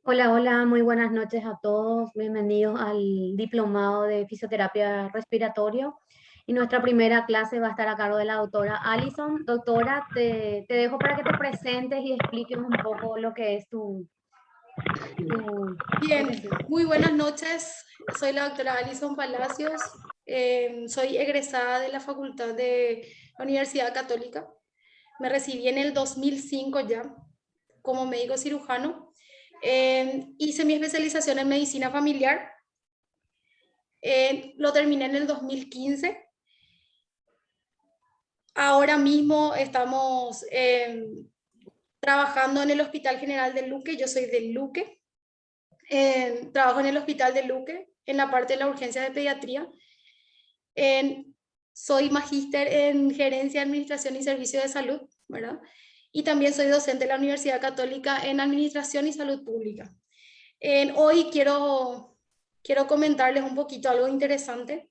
Hola, hola, muy buenas noches a todos. Bienvenidos al diplomado de fisioterapia respiratorio. Y nuestra primera clase va a estar a cargo de la doctora Alison. Doctora, te dejo para que te presentes y expliques un poco lo que es tu Bien, profesión. muy buenas noches. Soy la doctora Alison Palacios. Soy egresada de la Facultad de la Universidad Católica. Me recibí en el 2005 ya como médico cirujano. Hice mi especialización en medicina familiar. Lo terminé en el 2015. Ahora mismo estamos trabajando en el Hospital General de Luque. Yo soy de Luque. Trabajo en el Hospital de Luque, en la parte de la urgencia de pediatría. Soy magíster en gerencia, administración y servicio de salud, ¿verdad? Y también soy docente de la Universidad Católica en administración y salud pública. Hoy quiero comentarles un poquito algo interesante.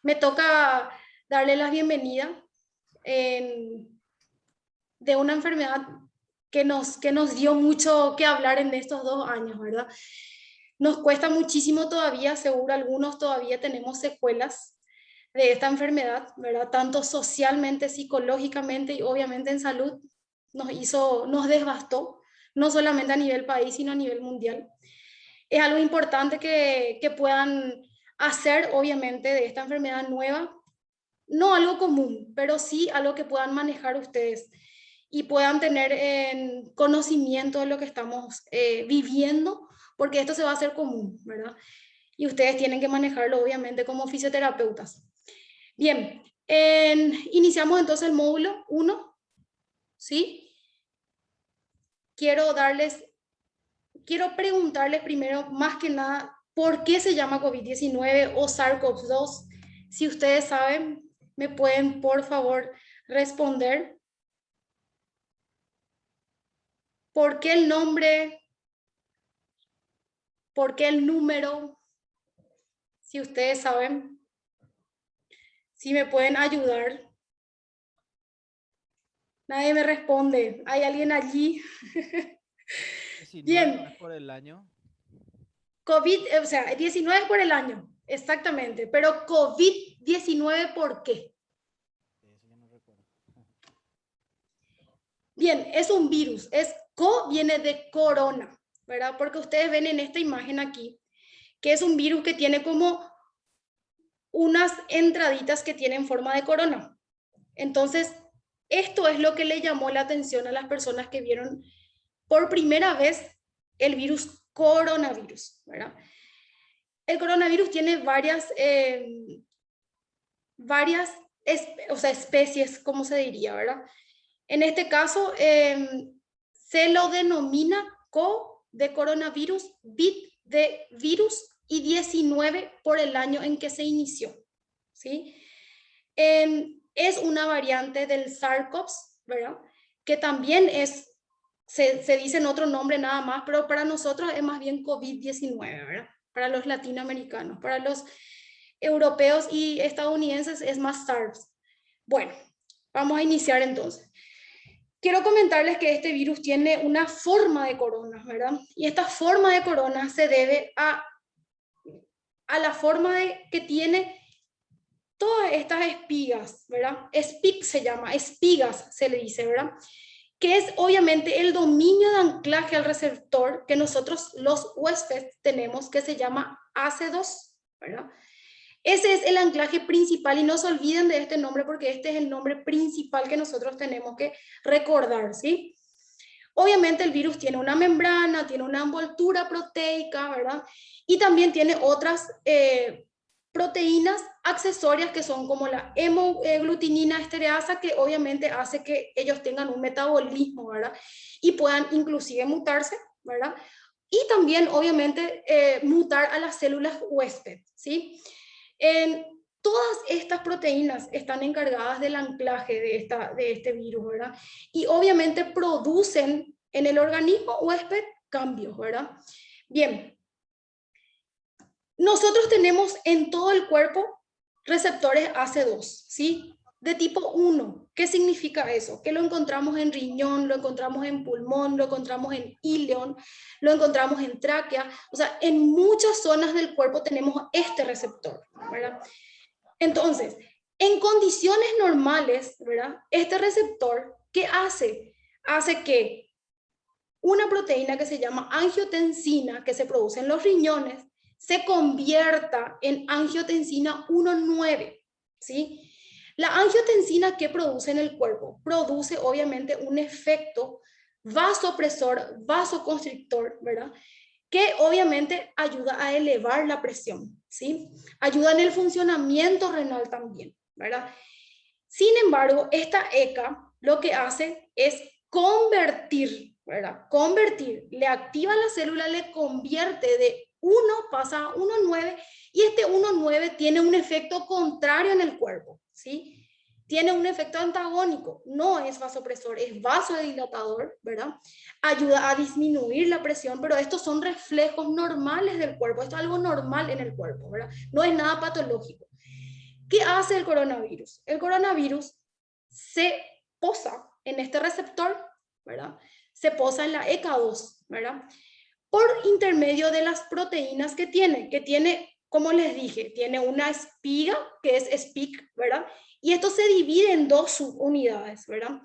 Me toca darle la bienvenida de una enfermedad que nos dio mucho que hablar en estos 2 años, ¿verdad? Nos cuesta muchísimo todavía, seguro algunos todavía tenemos secuelas de esta enfermedad, ¿verdad? Tanto socialmente, psicológicamente y obviamente en salud nos devastó, no solamente a nivel país, sino a nivel mundial. Es algo importante que puedan hacer, obviamente, de esta enfermedad nueva, no algo común, pero sí algo que puedan manejar ustedes y puedan tener en conocimiento de lo que estamos viviendo, porque esto se va a hacer común, ¿verdad? Y ustedes tienen que manejarlo, obviamente, como fisioterapeutas. Bien, iniciamos entonces el módulo 1, ¿sí? Quiero preguntarles primero, más que nada, ¿por qué se llama COVID-19 o SARS-CoV-2? Si ustedes saben, me pueden, por favor, responder. ¿Por qué el nombre? ¿Por qué el número? Si ustedes saben, si me pueden ayudar. Nadie me responde. ¿Hay alguien allí? 19 no Bien, es por el año. COVID, o sea, 19 por el año, exactamente, pero COVID-19, ¿por qué? Eso ya no recuerdo. Bien, es un virus, viene de corona, ¿verdad? Porque ustedes ven en esta imagen aquí que es un virus que tiene como unas entraditas que tienen forma de corona. Entonces, esto es lo que le llamó la atención a las personas que vieron por primera vez el virus coronavirus, ¿verdad? El coronavirus tiene varias o sea, especies, como se diría, ¿verdad? En este caso, se lo denomina CO de coronavirus, VID de virus y 19 por el año en que se inició, ¿sí? Es una variante del SARS-CoV, ¿verdad? Que también se dice en otro nombre nada más, pero para nosotros es más bien COVID-19, ¿verdad? Para los latinoamericanos, para los europeos y estadounidenses es más SARS. Bueno, vamos a iniciar entonces. Quiero comentarles que este virus tiene una forma de corona, ¿verdad? Y esta forma de corona se debe a la forma que tiene todas estas espigas, ¿verdad? Spig se llama, espigas se le dice, ¿verdad? Que es obviamente el dominio de anclaje al receptor que nosotros los huéspedes tenemos, que se llama AC2, ¿verdad? Ese es el anclaje principal y no se olviden de este nombre porque este es el nombre principal que nosotros tenemos que recordar, ¿sí? Obviamente el virus tiene una membrana, tiene una envoltura proteica, ¿verdad? Y también tiene otras proteínas accesorias que son como la hemoglutinina estereasa, que obviamente hace que ellos tengan un metabolismo, ¿verdad? Y puedan inclusive mutarse, ¿verdad? Y también obviamente mutar a las células huésped, ¿sí? Todas estas proteínas están encargadas del anclaje de este virus, ¿verdad? Y obviamente producen en el organismo huésped cambios, ¿verdad? Bien, nosotros tenemos en todo el cuerpo receptores AC2, ¿sí? de tipo 1. ¿Qué significa eso? Que lo encontramos en riñón, lo encontramos en pulmón, lo encontramos en ileón, lo encontramos en tráquea. O sea, en muchas zonas del cuerpo tenemos este receptor, ¿verdad? Entonces, en condiciones normales, ¿verdad? Este receptor, ¿qué hace? Hace que una proteína que se llama angiotensina, que se produce en los riñones, se convierta en angiotensina 1,9, ¿sí? La angiotensina que produce en el cuerpo produce obviamente un efecto vasopresor, vasoconstrictor, ¿verdad? Que obviamente ayuda a elevar la presión, ¿sí? Ayuda en el funcionamiento renal también, ¿verdad? Sin embargo, esta ECA lo que hace es convertir, ¿verdad? Convertir, le activa la célula, le convierte de 1, pasa a 1,9, y este 1,9 tiene un efecto contrario en el cuerpo, ¿sí? Tiene un efecto antagónico, no es vasopresor, es vasodilatador, ¿verdad? Ayuda a disminuir la presión, pero estos son reflejos normales del cuerpo, esto es algo normal en el cuerpo, ¿verdad? No es nada patológico. ¿Qué hace el coronavirus? El coronavirus se posa en este receptor, ¿verdad? Se posa en la ECA2, ¿verdad? Por intermedio de las proteínas que tiene, como les dije, tiene una espiga, que es SPIC, ¿verdad? Y esto se divide en 2 subunidades, ¿verdad?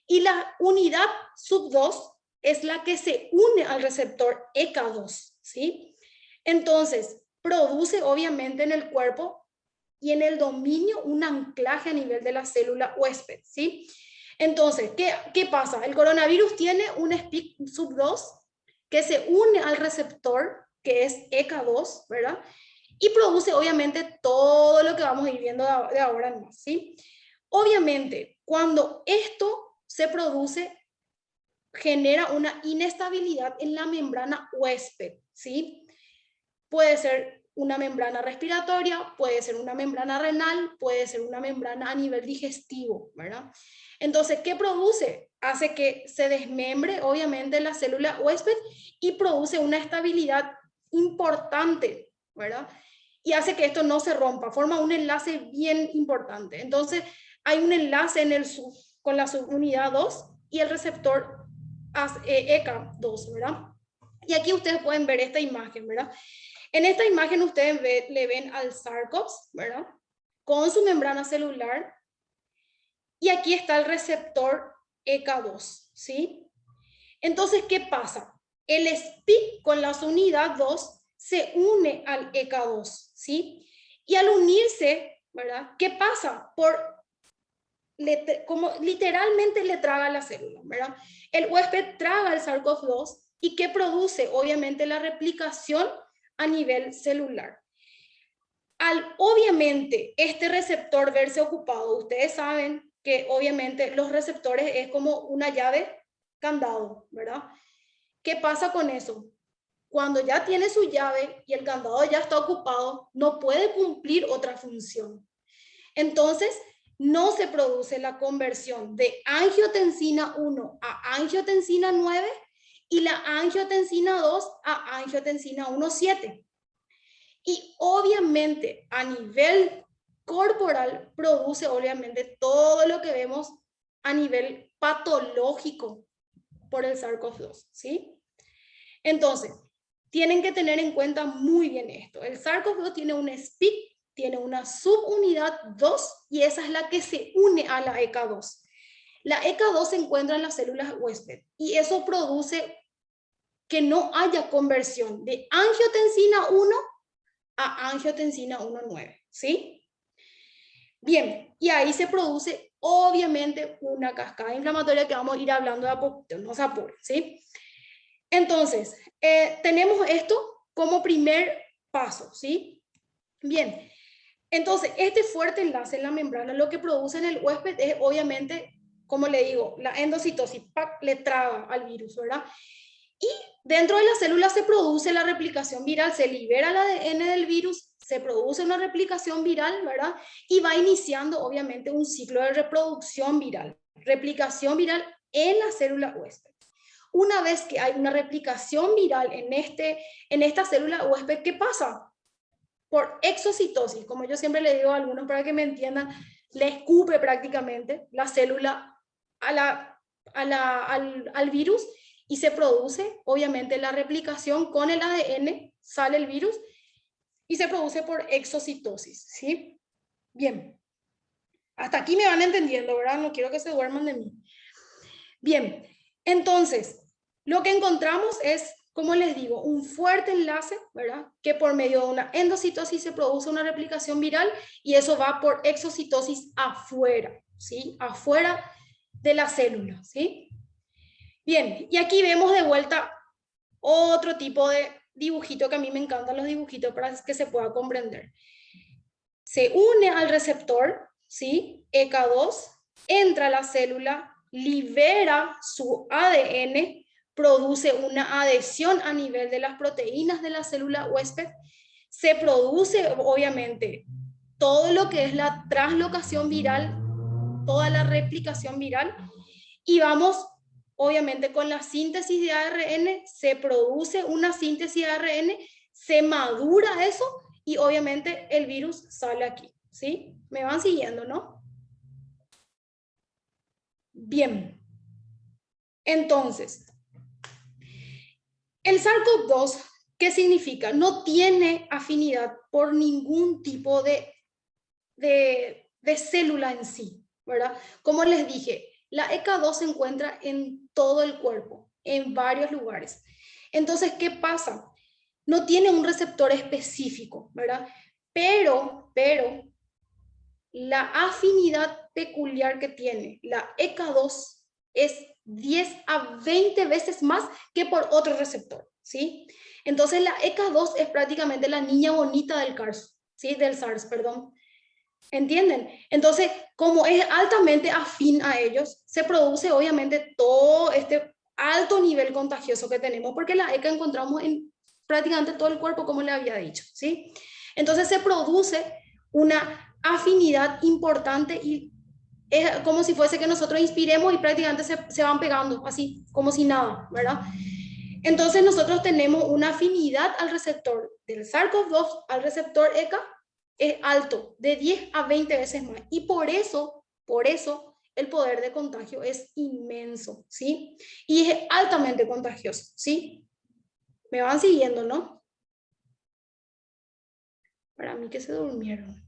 Y la unidad sub 2 es la que se une al receptor ECA2, ¿sí? Entonces, produce obviamente en el cuerpo y en el dominio un anclaje a nivel de la célula huésped, ¿sí? Entonces, ¿qué pasa? El coronavirus tiene un SPIC sub 2 que se une al receptor, que es ECA2, ¿verdad? Y produce obviamente todo lo que vamos a ir viendo de ahora en más, ¿sí? Obviamente, cuando esto se produce, genera una inestabilidad en la membrana huésped, ¿sí? Puede ser una membrana respiratoria, puede ser una membrana renal, puede ser una membrana a nivel digestivo, ¿verdad? Entonces, ¿qué produce? Hace que se desmembre, obviamente, la célula huésped y produce una estabilidad importante, ¿verdad? Y hace que esto no se rompa, forma un enlace bien importante. Entonces, hay un enlace en el con la subunidad 2 y el receptor ECA2, ¿verdad? Y aquí ustedes pueden ver esta imagen, ¿verdad? En esta imagen ustedes le ven al SARS-CoV, ¿verdad? Con su membrana celular. Y aquí está el receptor ECA2, ¿sí? Entonces, ¿qué pasa? El SPIC con la unidad 2 se une al ECA2, ¿sí? Y al unirse, ¿verdad? ¿Qué pasa? Como literalmente le traga la célula, ¿verdad? El huésped traga el SARS-CoV-2 y ¿qué produce? Obviamente la replicación a nivel celular. Al obviamente este receptor verse ocupado, ustedes saben que obviamente los receptores es como una llave candado, ¿verdad? ¿Qué pasa con eso? Cuando ya tiene su llave y el candado ya está ocupado, no puede cumplir otra función. Entonces, no se produce la conversión de angiotensina 1 a angiotensina 9 y la angiotensina 2 a angiotensina 1,7. Y obviamente a nivel corporal produce obviamente todo lo que vemos a nivel patológico por el SARS-CoV-2, ¿sí? Entonces, tienen que tener en cuenta muy bien esto. El SARS-CoV-2 tiene un SPIC, tiene una subunidad 2 y esa es la que se une a la ECA2. La ECA2 se encuentra en las células huésped y eso produce que no haya conversión de angiotensina 1 a angiotensina 1,9, ¿sí? Bien, y ahí se produce obviamente una cascada inflamatoria que vamos a ir hablando de a poquito, no se apuren, ¿sí? Entonces, tenemos esto como primer paso, ¿sí? Bien, entonces este fuerte enlace en la membrana lo que produce en el huésped es obviamente, como le digo, la endocitosis, ¡pac!, le traga al virus, ¿verdad? Y dentro de la célula se produce la replicación viral, se libera el ADN del virus, se produce una replicación viral, ¿verdad? Y va iniciando obviamente un ciclo de reproducción viral, replicación viral en la célula huésped. Una vez que hay una replicación viral en esta célula huésped, ¿qué pasa? Por exocitosis, como yo siempre le digo a algunos para que me entiendan, le escupe prácticamente la célula al virus y se produce, obviamente, la replicación con el ADN, sale el virus y se produce por exocitosis, ¿sí? Bien. Hasta aquí me van entendiendo, ¿verdad? No quiero que se duerman de mí. Bien, entonces, lo que encontramos es, como les digo, un fuerte enlace, ¿verdad? Que por medio de una endocitosis se produce una replicación viral y eso va por exocitosis afuera, ¿sí? Afuera de la célula, ¿sí? Bien, y aquí vemos de vuelta otro tipo de dibujito, que a mí me encantan los dibujitos para que se pueda comprender. Se une al receptor, ¿sí? ECA2, entra a la célula, libera su ADN, produce una adhesión a nivel de las proteínas de la célula huésped, se produce obviamente todo lo que es la translocación viral, toda la replicación viral, y vamos obviamente con la síntesis de ARN, se produce una síntesis de ARN, se madura eso y obviamente el virus sale aquí, ¿sí? ¿Me van siguiendo, no? Bien. Entonces, el SARS-CoV-2, ¿qué significa? No tiene afinidad por ningún tipo de célula en sí, ¿verdad? Como les dije, la ECA2 se encuentra en todo el cuerpo, en varios lugares. Entonces, ¿qué pasa? No tiene un receptor específico, ¿verdad? Pero la afinidad peculiar que tiene la ECA2 es 10 a 20 veces más que por otro receptor, ¿sí? Entonces la ECA2 es prácticamente la niña bonita del SARS, ¿sí? Del SARS, perdón. ¿Entienden? Entonces, como es altamente afín a ellos, se produce obviamente todo este alto nivel contagioso que tenemos, porque la ECA encontramos en prácticamente todo el cuerpo, como le había dicho, ¿sí? Entonces se produce una afinidad importante y es como si fuese que nosotros inspiremos y prácticamente se van pegando, así, como si nada, ¿verdad? Entonces nosotros tenemos una afinidad al receptor del SARS-CoV-2, al receptor ECA, es alto, de 10 a 20 veces más. Y por eso, el poder de contagio es inmenso, ¿sí? Y es altamente contagioso, ¿sí? Me van siguiendo, ¿no? Para mí que se durmieron.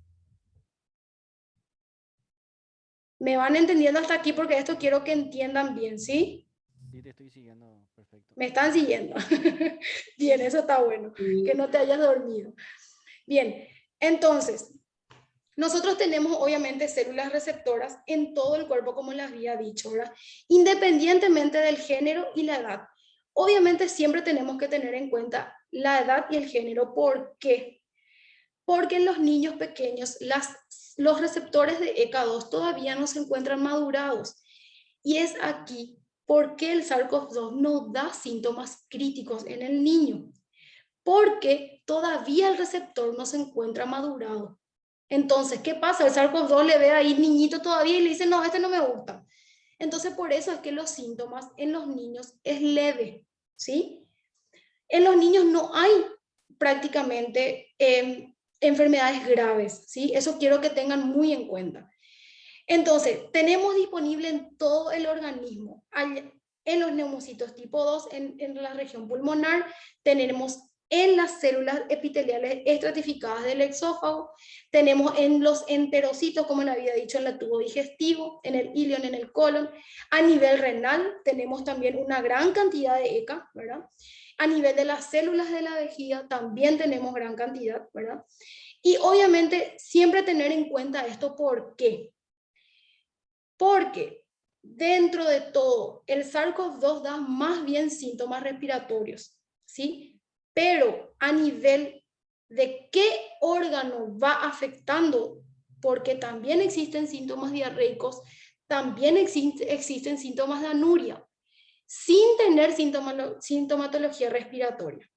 Me van entendiendo hasta aquí porque esto quiero que entiendan bien, ¿sí? Sí, te estoy siguiendo, perfecto. Me están siguiendo. Bien, eso está bueno, que no te hayas dormido. Bien, entonces, nosotros tenemos obviamente células receptoras en todo el cuerpo, como les había dicho, ¿verdad? Independientemente del género y la edad. Obviamente siempre tenemos que tener en cuenta la edad y el género. ¿Por qué? Porque en los niños pequeños los receptores de ECA2 todavía no se encuentran madurados. Y es aquí porque el SARS-CoV-2 no da síntomas críticos en el niño, porque todavía el receptor no se encuentra madurado. Entonces, ¿qué pasa? El SARS-CoV-2 le ve ahí niñito todavía y le dice, no, este no me gusta. Entonces, por eso es que los síntomas en los niños es leve, ¿sí? En los niños no hay prácticamente enfermedades graves, ¿sí? Eso quiero que tengan muy en cuenta. Entonces, tenemos disponible en todo el organismo, en los neumocitos tipo 2, en la región pulmonar, tenemos en las células epiteliales estratificadas del exófago, tenemos en los enterocitos, como le había dicho, en el tubo digestivo, en el ilion, en el colon. A nivel renal tenemos también una gran cantidad de ECA, ¿verdad? A nivel de las células de la vejiga también tenemos gran cantidad, ¿verdad? Y obviamente siempre tener en cuenta esto, ¿por qué? Porque dentro de todo, el SARS-CoV-2 da más bien síntomas respiratorios, ¿sí? Pero a nivel de qué órgano va afectando, porque también existen síntomas diarreicos, también existen síntomas de anuria, sin tener sintomatología respiratoria,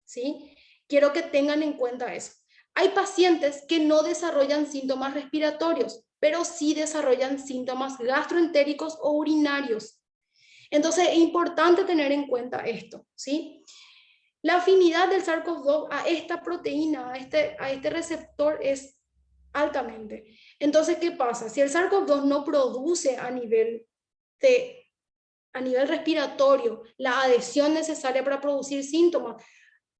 ¿sí? Quiero que tengan en cuenta eso. Hay pacientes que no desarrollan síntomas respiratorios, pero sí desarrollan síntomas gastroentéricos o urinarios. Entonces es importante tener en cuenta esto, ¿sí? La afinidad del SARS-CoV-2 a esta proteína, a este receptor es altamente. Entonces, ¿qué pasa? Si el SARS-CoV-2 no produce a nivel respiratorio la adhesión necesaria para producir síntomas,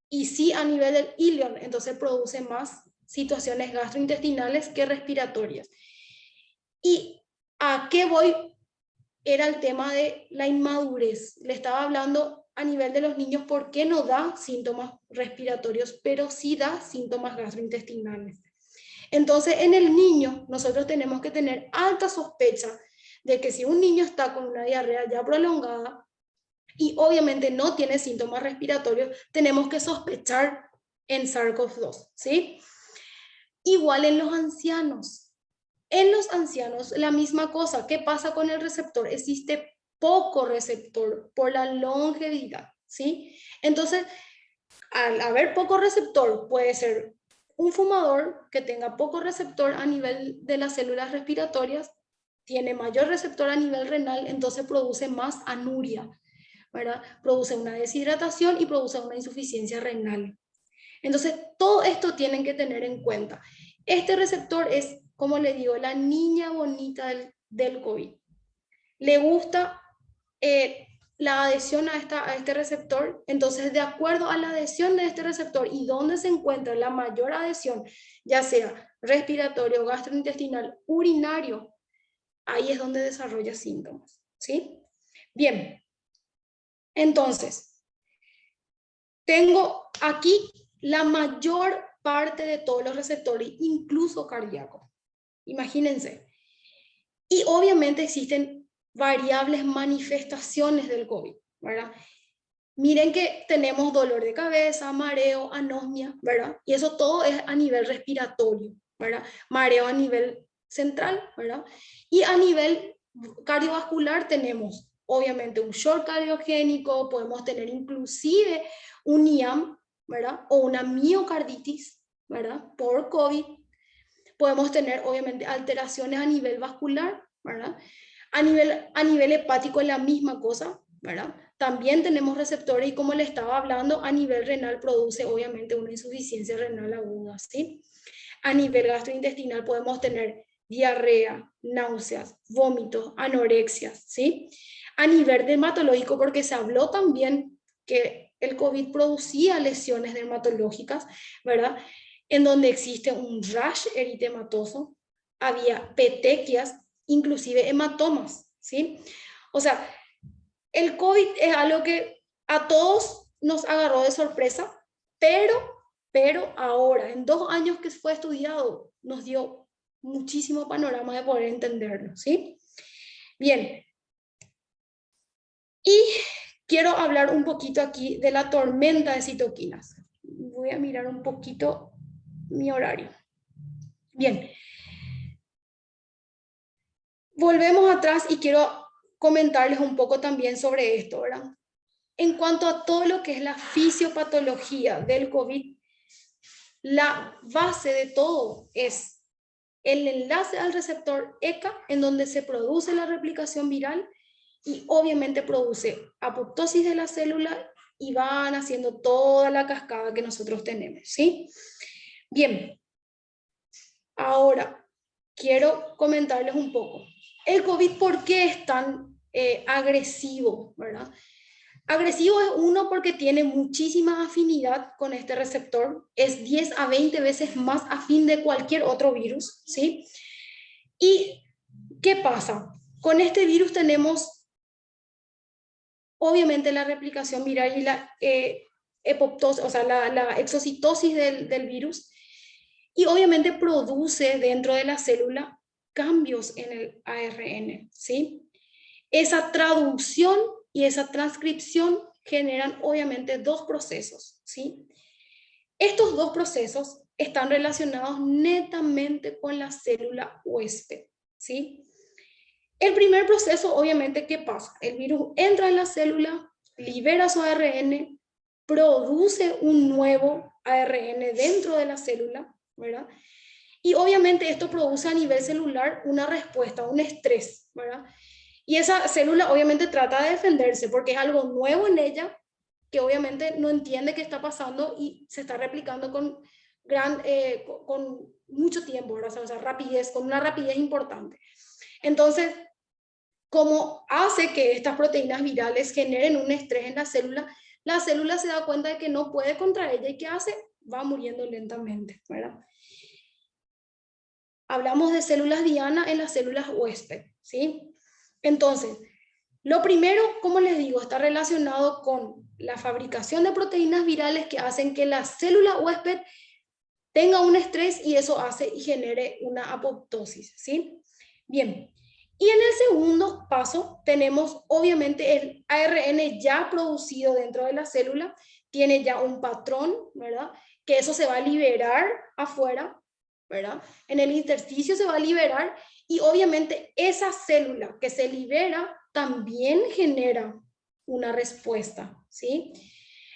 y sí a nivel del ileón, entonces produce más situaciones gastrointestinales que respiratorias. ¿Y a qué voy? Era el tema de la inmadurez. Le estaba hablando a nivel de los niños por qué no da síntomas respiratorios, pero sí da síntomas gastrointestinales. Entonces, en el niño, nosotros tenemos que tener alta sospecha de que si un niño está con una diarrea ya prolongada y obviamente no tiene síntomas respiratorios, tenemos que sospechar en SARS-CoV-2, ¿sí? Igual en los ancianos. En los ancianos, la misma cosa. ¿Qué pasa con el receptor? Existe poco receptor por la longevidad, ¿sí? Entonces, al haber poco receptor, puede ser un fumador que tenga poco receptor a nivel de las células respiratorias, tiene mayor receptor a nivel renal, entonces produce más anuria, ¿verdad? Produce una deshidratación y produce una insuficiencia renal. Entonces, todo esto tienen que tener en cuenta. Este receptor es, como le digo, la niña bonita del COVID. Le gusta la adhesión a este receptor, entonces de acuerdo a la adhesión de este receptor y dónde se encuentra la mayor adhesión, ya sea respiratorio, gastrointestinal, urinario, ahí es donde desarrolla síntomas, ¿sí? Bien, entonces, tengo aquí la mayor parte de todos los receptores, incluso cardíacos. Imagínense. Y obviamente existen variables manifestaciones del COVID, ¿verdad? Miren que tenemos dolor de cabeza, mareo, anosmia, ¿verdad? Y eso todo es a nivel respiratorio, ¿verdad? Mareo a nivel central, ¿verdad? Y a nivel cardiovascular tenemos obviamente un shock cardiogénico, podemos tener inclusive un IAM, ¿verdad? O una miocarditis, ¿verdad? Por COVID. Podemos tener obviamente alteraciones a nivel vascular, ¿verdad? A nivel hepático es la misma cosa, ¿verdad? También tenemos receptores y como le estaba hablando, a nivel renal produce obviamente una insuficiencia renal aguda, ¿sí? A nivel gastrointestinal podemos tener diarrea, náuseas, vómitos, anorexias, ¿sí? A nivel dermatológico, porque se habló también que el COVID producía lesiones dermatológicas, ¿verdad? En donde existe un rash eritematoso, había petequias, inclusive hematomas, ¿sí? O sea, el COVID es algo que a todos nos agarró de sorpresa, pero ahora, en 2 años que fue estudiado, nos dio muchísimo panorama de poder entenderlo, ¿sí? Bien. Y quiero hablar un poquito aquí de la tormenta de citoquinas. Voy a mirar un poquito mi horario. Bien. Volvemos atrás y quiero comentarles un poco también sobre esto, ¿verdad? En cuanto a todo lo que es la fisiopatología del COVID, la base de todo es el enlace al receptor ECA, en donde se produce la replicación viral y obviamente produce apoptosis de la célula y van haciendo toda la cascada que nosotros tenemos, ¿sí? Bien, ahora quiero comentarles un poco. El COVID, ¿por qué es tan agresivo, verdad? Agresivo es uno porque tiene muchísima afinidad con este receptor, es 10 a 20 veces más afín de cualquier otro virus, ¿sí? ¿Y qué pasa? Con este virus tenemos obviamente la replicación viral y la apoptosis, o sea, la exocitosis del virus, y obviamente produce dentro de la célula cambios en el ARN, ¿sí? Esa traducción y esa transcripción generan obviamente 2 procesos, ¿sí? Estos 2 procesos están relacionados netamente con la célula huésped, ¿sí? El primer proceso, obviamente, ¿qué pasa? El virus entra en la célula, libera su ARN, produce un nuevo ARN dentro de la célula, ¿verdad? Y obviamente esto produce a nivel celular una respuesta, un estrés, ¿verdad? Y esa célula obviamente trata de defenderse porque es algo nuevo en ella que obviamente no entiende qué está pasando y se está replicando con mucho tiempo, ¿verdad? O sea, rapidez, con una rapidez importante. Entonces, como hace que estas proteínas virales generen un estrés en la célula se da cuenta de que no puede contra ella y ¿qué hace? Va muriendo lentamente, ¿verdad? Hablamos de células diana en las células huésped, ¿sí? Entonces, lo primero, como les digo, está relacionado con la fabricación de proteínas virales que hacen que la célula huésped tenga un estrés y eso hace y genere una apoptosis, ¿sí? Bien, y en el segundo paso tenemos obviamente el ARN ya producido dentro de la célula, tiene ya un patrón, ¿verdad? Que eso se va a liberar afuera, ¿verdad? En el intersticio se va a liberar y obviamente esa célula que se libera también genera una respuesta, ¿sí?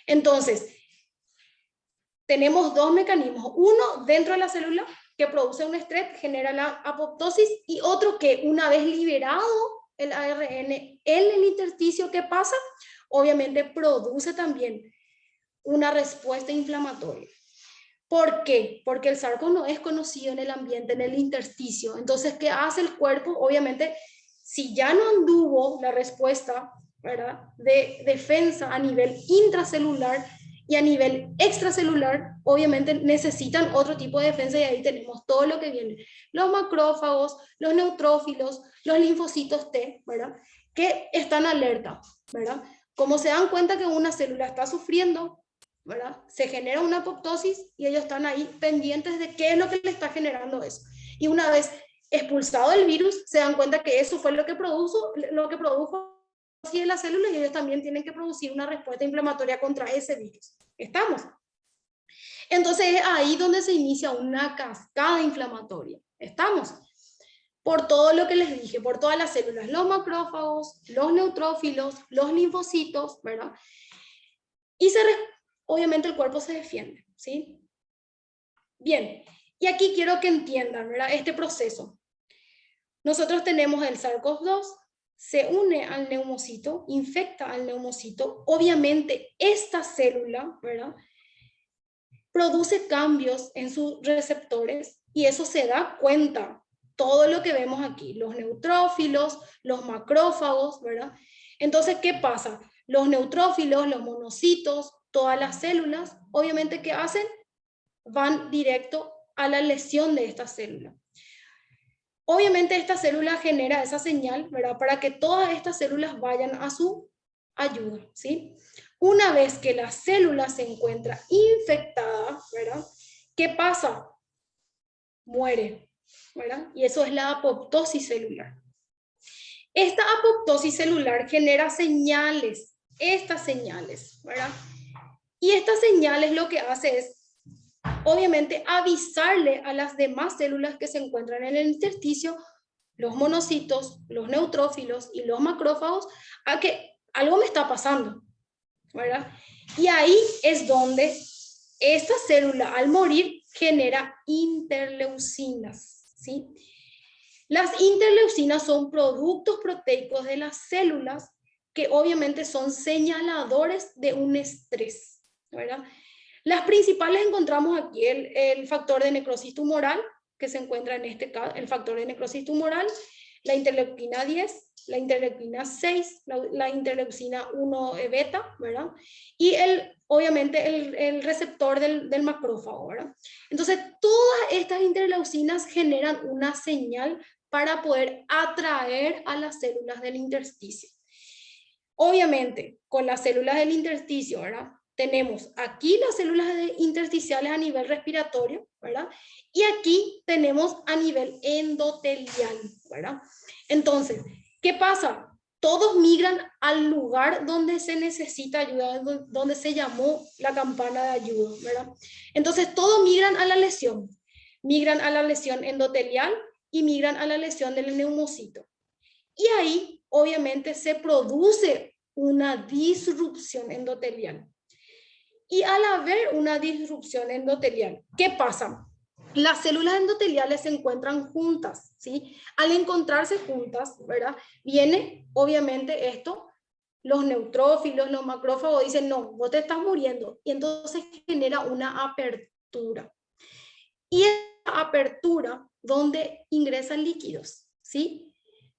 Entonces, tenemos dos mecanismos. Uno dentro de la célula que produce un estrés, genera la apoptosis, y otro que una vez liberado el ARN en el intersticio, ¿qué pasa? Obviamente produce también una respuesta inflamatoria. ¿Por qué? Porque el sarco no es conocido en el ambiente, en el intersticio. Entonces, ¿qué hace el cuerpo? Obviamente, si ya no anduvo la respuesta, ¿verdad?, de defensa a nivel intracelular y a nivel extracelular, obviamente necesitan otro tipo de defensa y ahí tenemos todo lo que viene. Los macrófagos, los neutrófilos, los linfocitos T, ¿verdad?, que están alerta, ¿verdad? Como se dan cuenta que una célula está sufriendo, ¿verdad?, se genera una apoptosis y ellos están ahí pendientes de qué es lo que le está generando eso. Y una vez expulsado el virus, se dan cuenta que eso fue lo que produjo así en las células y ellos también tienen que producir una respuesta inflamatoria contra ese virus. ¿Estamos? Entonces es ahí donde se inicia una cascada inflamatoria. ¿Estamos? Por todo lo que les dije, por todas las células, los macrófagos, los neutrófilos, los linfocitos, ¿verdad? Y obviamente el cuerpo se defiende, ¿sí? Bien, y aquí quiero que entiendan, ¿verdad?, este proceso. Nosotros tenemos el SARS-CoV-2, se une al neumocito, infecta al neumocito. Obviamente esta célula, ¿verdad?, produce cambios en sus receptores y eso se da cuenta. Todo lo que vemos aquí, los neutrófilos, los macrófagos, ¿verdad? Entonces, ¿qué pasa? Los neutrófilos, los monocitos, todas las células, obviamente, ¿qué hacen? Van directo a la lesión de esta célula. Obviamente esta célula genera esa señal, ¿verdad?, para que todas estas células vayan a su ayuda, ¿sí? Una vez que la célula se encuentra infectada, ¿verdad?, ¿qué pasa? Muere, ¿verdad? Y eso es la apoptosis celular. Esta apoptosis celular genera señales, estas señales, ¿verdad? Y estas señales lo que hace es, obviamente, avisarle a las demás células que se encuentran en el intersticio, los monocitos, los neutrófilos y los macrófagos, a que algo me está pasando, ¿verdad? Y ahí es donde esta célula, al morir, genera interleucinas, ¿sí? Las interleucinas son productos proteicos de las células que obviamente son señaladores de un estrés, ¿verdad? Las principales encontramos aquí el factor de necrosis tumoral, que se encuentra en este caso, el factor de necrosis tumoral, la interleucina 10, la interleucina 6, la interleucina 1 beta, ¿verdad? Y obviamente el receptor del macrófago, ¿verdad? Entonces, todas estas interleucinas generan una señal para poder atraer a las células del intersticio. Obviamente, con las células del intersticio, ¿verdad?, tenemos aquí las células intersticiales a nivel respiratorio, ¿verdad? Y aquí tenemos a nivel endotelial, ¿verdad? Entonces, ¿qué pasa? Todos migran al lugar donde se necesita ayuda, donde se llamó la campana de ayuda, ¿verdad? Entonces, todos migran a la lesión endotelial y migran a la lesión del neumocito. Y ahí, obviamente, se produce una disrupción endotelial. Y al haber una disrupción endotelial, ¿qué pasa? Las células endoteliales se encuentran juntas, ¿sí? Al encontrarse juntas, ¿verdad?, viene, obviamente, esto, los neutrófilos, los macrófagos dicen, no, vos te estás muriendo. Y entonces genera una apertura. Y esta apertura donde ingresan líquidos, ¿sí?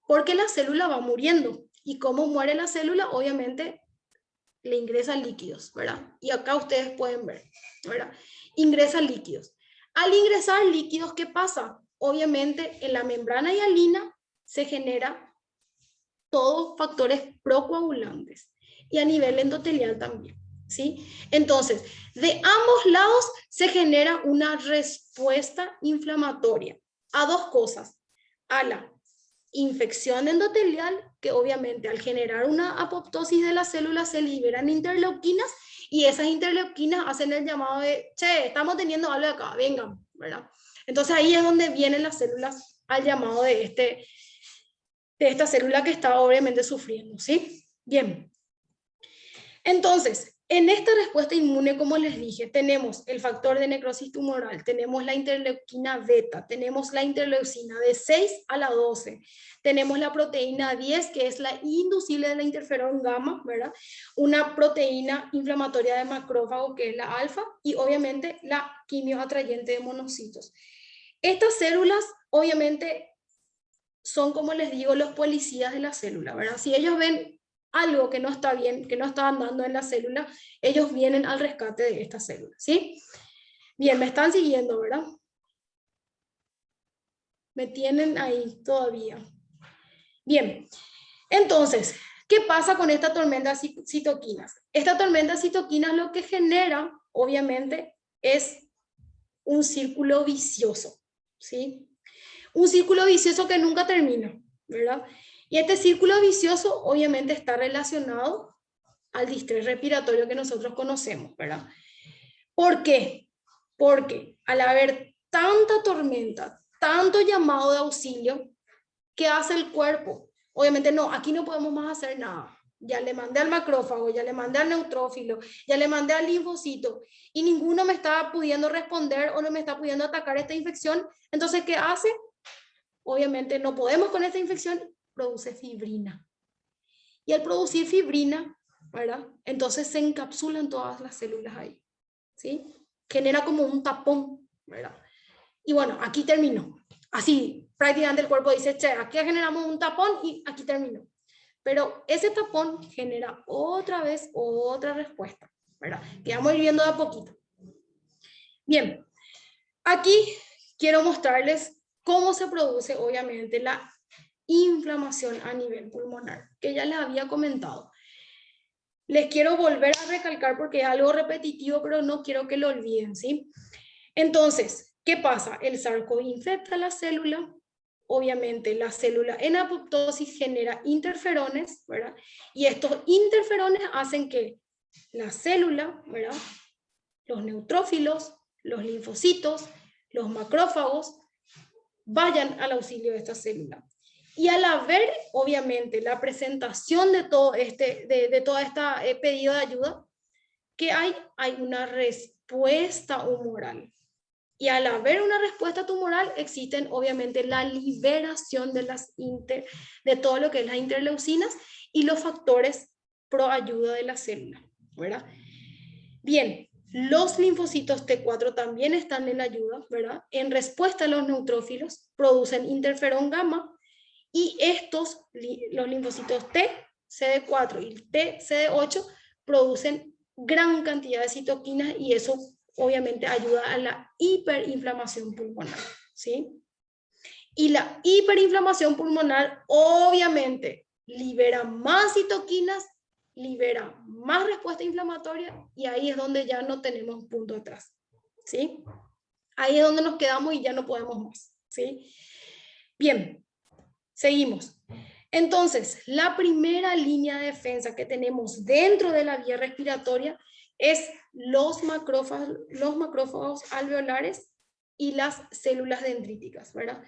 Porque la célula va muriendo. ¿Y cómo muere la célula? Obviamente le ingresan líquidos, ¿verdad? Y acá ustedes pueden ver, ¿verdad? Ingresan líquidos. Al ingresar líquidos, ¿qué pasa? Obviamente en la membrana hialina se genera todos factores procoagulantes y a nivel endotelial también, ¿sí? Entonces, de ambos lados se genera una respuesta inflamatoria a dos cosas, a la infección endotelial, que obviamente al generar una apoptosis de las células se liberan interleuquinas y esas interleuquinas hacen el llamado de, che, estamos teniendo algo de acá, vengan, ¿verdad? Entonces ahí es donde vienen las células al llamado de esta célula que está obviamente sufriendo, ¿sí? Bien. Entonces, en esta respuesta inmune, como les dije, tenemos el factor de necrosis tumoral, tenemos la interleuquina beta, tenemos la interleucina de 6 a la 12, tenemos la proteína 10, que es la inducible de la interferón gamma, ¿verdad? Una proteína inflamatoria de macrófago, que es la alfa, y obviamente la quimio atrayente de monocitos. Estas células, obviamente, son, como les digo, los policías de la célula, ¿verdad? Si ellos ven algo que no está bien, que no está andando en la célula, ellos vienen al rescate de esta célula, ¿sí? Bien, me están siguiendo, ¿verdad? Me tienen ahí todavía. Bien, entonces, ¿qué pasa con esta tormenta de citoquinas? Esta tormenta de citoquinas lo que genera, obviamente, es un círculo vicioso, ¿sí? Un círculo vicioso que nunca termina, ¿verdad? Y este círculo vicioso obviamente está relacionado al distrés respiratorio que nosotros conocemos, ¿verdad? ¿Por qué? Porque al haber tanta tormenta, tanto llamado de auxilio, ¿qué hace el cuerpo? Obviamente no, aquí no podemos más hacer nada. Ya le mandé al macrófago, ya le mandé al neutrófilo, ya le mandé al linfocito y ninguno me está pudiendo responder o no me está pudiendo atacar esta infección. Entonces, ¿qué hace? Obviamente no podemos con esta infección, produce fibrina. Y al producir fibrina, ¿verdad? Entonces se encapsulan todas las células ahí, ¿sí? Genera como un tapón, ¿verdad? Y bueno, aquí terminó. Así, prácticamente el cuerpo dice, che, aquí generamos un tapón y aquí terminó. Pero ese tapón genera otra vez otra respuesta, ¿verdad? Que vamos a ir viendo de a poquito. Bien, aquí quiero mostrarles cómo se produce, obviamente, la inflamación a nivel pulmonar, que ya les había comentado. Les quiero volver a recalcar porque es algo repetitivo, pero no quiero que lo olviden, ¿sí? Entonces, ¿qué pasa? El SARS-CoV infecta la célula, obviamente la célula en apoptosis genera interferones, ¿verdad? Y estos interferones hacen que la célula, ¿verdad? Los neutrófilos, los linfocitos, los macrófagos, vayan al auxilio de esta célula. Y al haber, obviamente, la presentación de todo toda esta pedido de ayuda, ¿qué hay? Hay una respuesta humoral. Y al haber una respuesta tumoral, existen, obviamente, la liberación de todo lo que es las interleucinas y los factores pro ayuda de la célula, ¿verdad? Bien, los linfocitos T4 también están en ayuda, ¿verdad? En respuesta a los neutrófilos, producen interferón gamma y los linfocitos T, CD4 y T, CD8, producen gran cantidad de citoquinas y eso obviamente ayuda a la hiperinflamación pulmonar, ¿sí? Y la hiperinflamación pulmonar obviamente libera más citoquinas, libera más respuesta inflamatoria y ahí es donde ya no tenemos punto atrás, ¿sí? Ahí es donde nos quedamos y ya no podemos más, ¿sí? Bien, seguimos. Entonces, la primera línea de defensa que tenemos dentro de la vía respiratoria es los macrófagos alveolares y las células dendríticas, ¿verdad?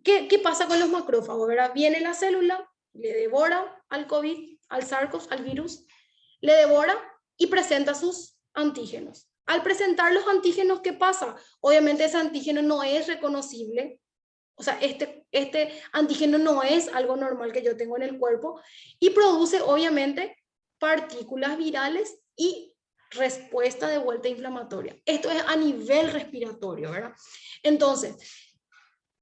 ¿Qué pasa con los macrófagos, verdad? Viene la célula, le devora al COVID, al SARS, al virus, le devora y presenta sus antígenos. Al presentar los antígenos, ¿qué pasa? Obviamente ese antígeno no es reconocible. O sea, este antígeno no es algo normal que yo tengo en el cuerpo y produce obviamente partículas virales y respuesta de vuelta inflamatoria. Esto es a nivel respiratorio, ¿verdad? Entonces,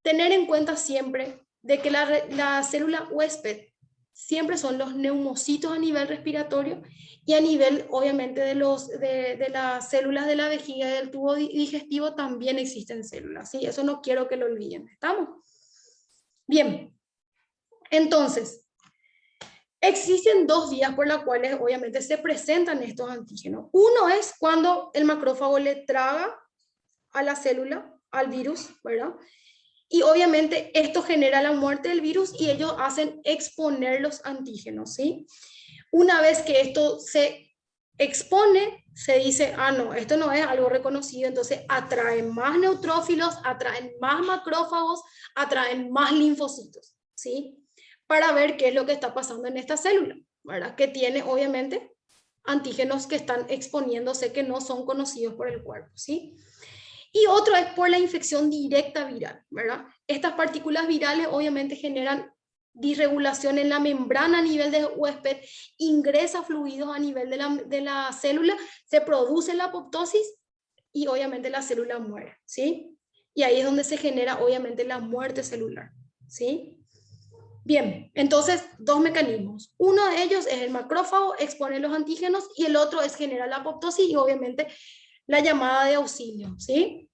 tener en cuenta siempre de que la célula huésped siempre son los neumocitos a nivel respiratorio y a nivel, obviamente, de las células de la vejiga y del tubo digestivo también existen células, ¿sí? Eso no quiero que lo olviden, ¿estamos? Bien, entonces, existen dos vías por las cuales obviamente se presentan estos antígenos. Uno es cuando el macrófago le traga a la célula, al virus, ¿verdad? Y obviamente esto genera la muerte del virus y ellos hacen exponer los antígenos, ¿sí? Una vez que esto se expone, se dice, ah, no, esto no es algo reconocido, entonces atraen más neutrófilos, atraen más macrófagos, atraen más linfocitos, ¿sí? Para ver qué es lo que está pasando en esta célula, ¿verdad? Que tiene, obviamente, antígenos que están exponiéndose que no son conocidos por el cuerpo, ¿sí? Y otro es por la infección directa viral, ¿verdad? Estas partículas virales obviamente generan disregulación en la membrana a nivel de huésped, ingresa fluidos a nivel de la célula, se produce la apoptosis y obviamente la célula muere, ¿sí? Y ahí es donde se genera obviamente la muerte celular, ¿sí? Bien, entonces dos mecanismos. Uno de ellos es el macrófago, expone los antígenos, y el otro es generar la apoptosis y obviamente la llamada de auxilio, ¿sí?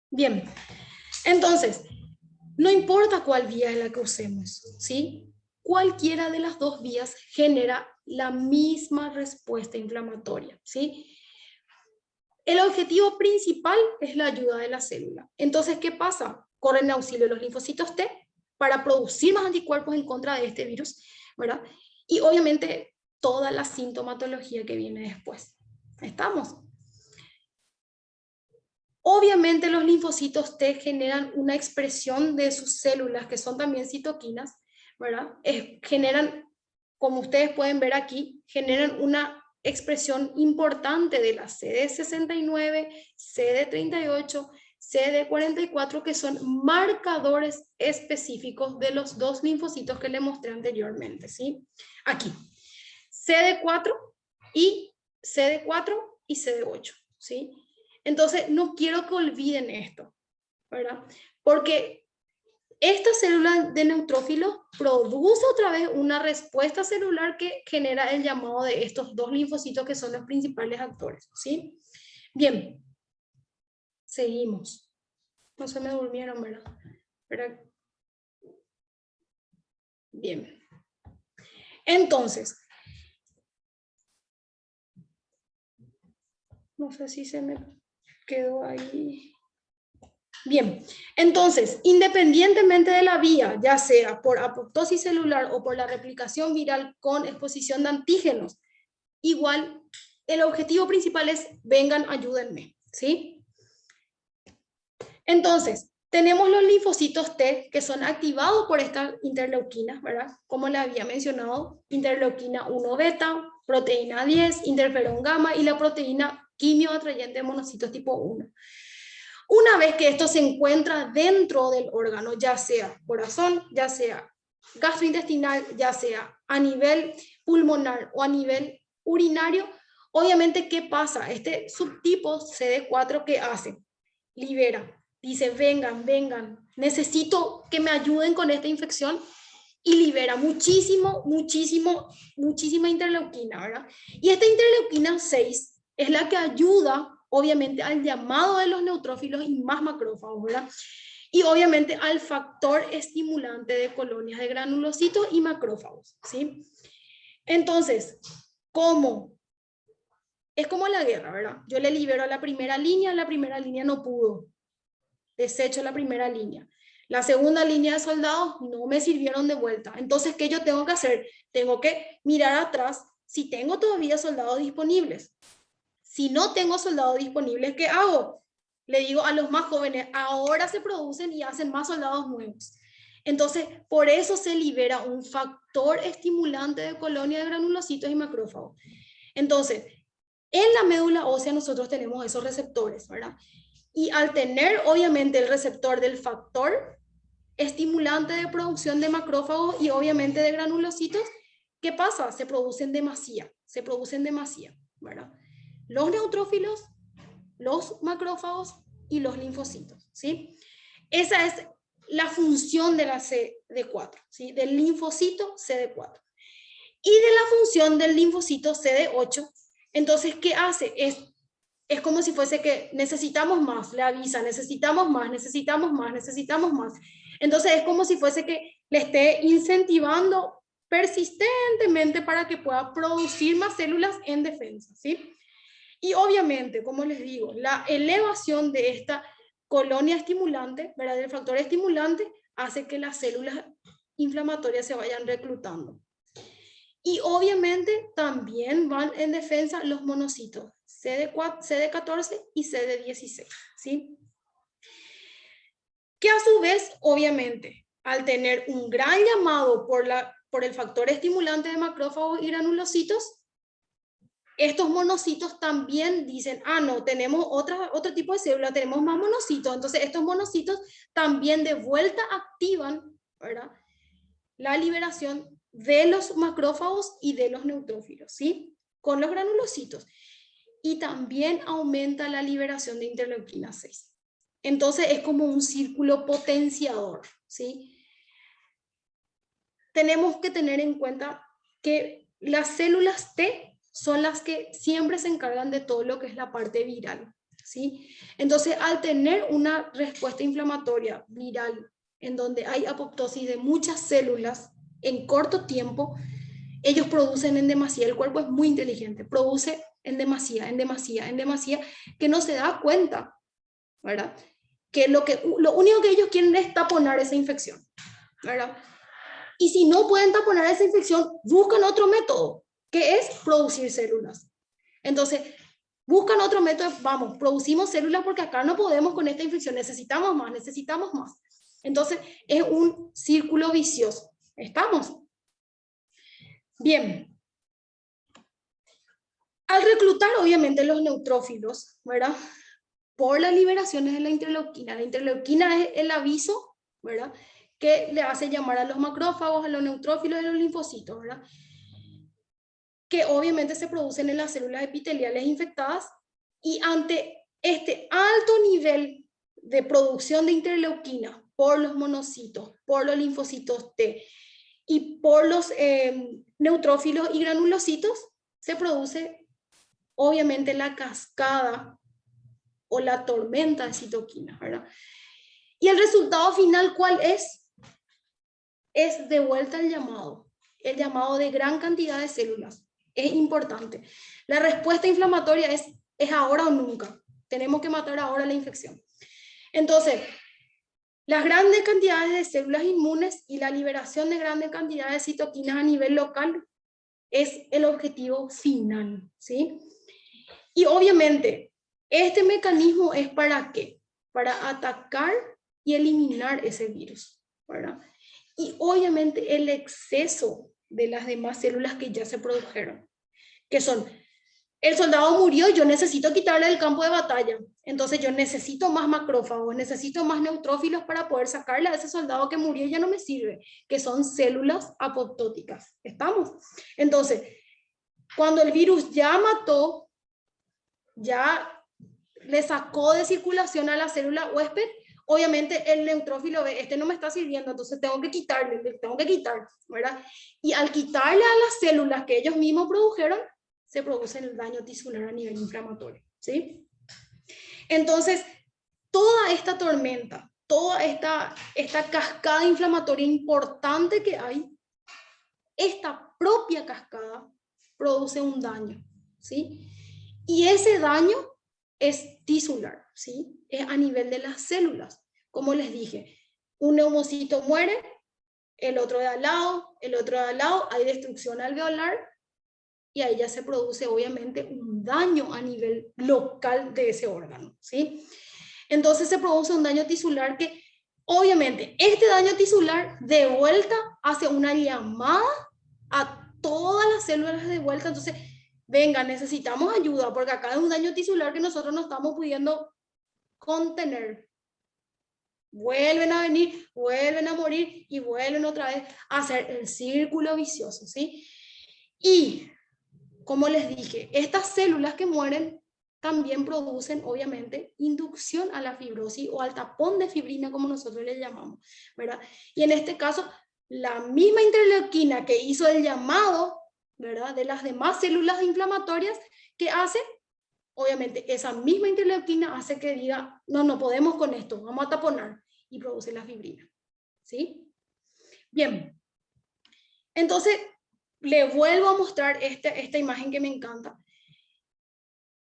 Bien, entonces, no importa cuál vía es la que usemos, ¿sí? Cualquiera de las dos vías genera la misma respuesta inflamatoria, ¿sí? El objetivo principal es la ayuda de la célula. Entonces, ¿qué pasa? Corren en auxilio los linfocitos T para producir más anticuerpos en contra de este virus, ¿verdad? Y obviamente toda la sintomatología que viene después. ¿Estamos? Obviamente los linfocitos T generan una expresión de sus células, que son también citoquinas, ¿verdad? Generan, como ustedes pueden ver aquí, generan una expresión importante de la CD69, CD38, CD44, que son marcadores específicos de los dos linfocitos que les mostré anteriormente, ¿sí? Aquí, CD4 y CD4 y CD8, ¿sí? Entonces, no quiero que olviden esto, ¿verdad? Porque esta célula de neutrófilos produce otra vez una respuesta celular que genera el llamado de estos dos linfocitos que son los principales actores, ¿sí? Bien, seguimos. No se me durmieron, ¿verdad? Bien. Entonces, no sé si se me quedó ahí. Bien, entonces, independientemente de la vía, ya sea por apoptosis celular o por la replicación viral con exposición de antígenos, igual el objetivo principal es vengan, ayúdenme, ¿sí? Entonces, tenemos los linfocitos T que son activados por estas interleuquinas, ¿verdad? Como les había mencionado, interleuquina 1 beta, proteína 10, interferón gamma y la proteína quimioatrayente de monocitos tipo 1. Una vez que esto se encuentra dentro del órgano, ya sea corazón, ya sea gastrointestinal, ya sea a nivel pulmonar o a nivel urinario, obviamente, ¿qué pasa? Este subtipo CD4, ¿qué hace? Libera, dice, vengan, vengan, necesito que me ayuden con esta infección, y libera muchísima interleuquina, ¿verdad? Y esta interleuquina 6 es la que ayuda obviamente al llamado de los neutrófilos y más macrófagos, ¿verdad? Y obviamente al factor estimulante de colonias de granulocitos y macrófagos, ¿sí? Entonces, ¿cómo? Es como la guerra, ¿verdad? Yo le libero a la primera línea no pudo. Desecho la primera línea. La segunda línea de soldados no me sirvieron de vuelta. Entonces, ¿qué yo tengo que hacer? Tengo que mirar atrás si tengo todavía soldados disponibles. Si no tengo soldados disponibles, ¿qué hago? Le digo a los más jóvenes, ahora se producen y hacen más soldados nuevos. Entonces, por eso se libera un factor estimulante de colonia de granulocitos y macrófagos. Entonces, en la médula ósea nosotros tenemos esos receptores, ¿verdad? Y al tener, obviamente, el receptor del factor estimulante de producción de macrófagos y obviamente de granulocitos, ¿qué pasa? Se producen demasía. ¿verdad? Los neutrófilos, los macrófagos y los linfocitos, ¿sí? Esa es la función de la CD4, ¿sí? Del linfocito CD4. Y de la función del linfocito CD8, entonces, ¿qué hace? Es como si fuese que necesitamos más, le avisa, necesitamos más, necesitamos más, necesitamos más. Entonces, es como si fuese que le esté incentivando persistentemente para que pueda producir más células en defensa, ¿sí? Y obviamente, como les digo, la elevación de esta colonia estimulante, ¿verdad? Del factor estimulante, hace que las células inflamatorias se vayan reclutando. Y obviamente también van en defensa los monocitos CD14 y CD16, ¿sí? Que a su vez, obviamente, al tener un gran llamado por el factor estimulante de macrófagos y granulocitos, estos monocitos también dicen, ah, no, tenemos otro tipo de célula, tenemos más monocitos. Entonces, estos monocitos también de vuelta activan, ¿verdad?, la liberación de los macrófagos y de los neutrófilos, ¿sí? Con los granulocitos. Y también aumenta la liberación de interleuquina 6. Entonces, es como un círculo potenciador, ¿sí? Tenemos que tener en cuenta que las células T son las que siempre se encargan de todo lo que es la parte viral, ¿sí? Entonces, al tener una respuesta inflamatoria viral en donde hay apoptosis de muchas células en corto tiempo, ellos producen en demasía. El cuerpo es muy inteligente, produce en demasía, que no se da cuenta, ¿verdad? Que lo único que ellos quieren es taponar esa infección, ¿verdad? Y si no pueden taponar esa infección, buscan otro método, que es producir células. Entonces, buscan otro método, vamos, producimos células porque acá no podemos con esta infección, necesitamos más, necesitamos más. Entonces, es un círculo vicioso. ¿Estamos? Bien. Al reclutar, obviamente, los neutrófilos, ¿verdad?, por las liberaciones de la interleuquina es el aviso, ¿verdad?, que le hace llamar a los macrófagos, a los neutrófilos y a los linfocitos, ¿verdad?, que obviamente se producen en las células epiteliales infectadas, y ante este alto nivel de producción de interleuquina por los monocitos, por los linfocitos T y por los neutrófilos y granulocitos, se produce obviamente la cascada o la tormenta de citoquinas, ¿verdad? Y el resultado final, ¿cuál es? Es de vuelta el llamado de gran cantidad de células. Es importante. La respuesta inflamatoria es ahora o nunca. Tenemos que matar ahora la infección. Entonces, las grandes cantidades de células inmunes y la liberación de grandes cantidades de citoquinas a nivel local es el objetivo final, ¿sí? Y obviamente, este mecanismo es ¿para qué? Para atacar y eliminar ese virus, ¿verdad? Y obviamente el exceso de las demás células que ya se produjeron, que son, el soldado murió, yo necesito quitarle del campo de batalla, entonces yo necesito más macrófagos, necesito más neutrófilos para poder sacarle a ese soldado que murió y ya no me sirve, que son células apoptóticas. ¿Estamos? Entonces, cuando el virus ya mató, ya le sacó de circulación a la célula huésped, obviamente el neutrófilo ve, este no me está sirviendo, entonces tengo que quitarle, ¿verdad? Y al quitarle a las células que ellos mismos produjeron, se produce el daño tisular a nivel inflamatorio, ¿sí? Entonces, toda esta tormenta, toda esta cascada inflamatoria importante que hay, esta propia cascada produce un daño, ¿sí? Y ese daño es tisular, ¿sí? Es a nivel de las células. Como les dije, un neumocito muere, el otro de al lado, hay destrucción alveolar y ahí ya se produce obviamente un daño a nivel local de ese órgano, ¿sí? Entonces se produce un daño tisular que obviamente este daño tisular de vuelta hace una llamada a todas las células de vuelta. Entonces, venga, necesitamos ayuda porque acá es un daño tisular que nosotros no estamos pudiendo contener. Vuelven a venir, vuelven a morir y vuelven otra vez a hacer el círculo vicioso, ¿sí? Y como les dije, estas células que mueren también producen, obviamente, inducción a la fibrosis o al tapón de fibrina, como nosotros le llamamos, ¿verdad? Y en este caso, la misma interleuquina que hizo el llamado, ¿verdad?, de las demás células inflamatorias, que hace, obviamente, esa misma interleuquina hace que diga, no, no podemos con esto, vamos a taponar, y produce la fibrina, ¿sí? Bien, entonces, le vuelvo a mostrar esta imagen que me encanta.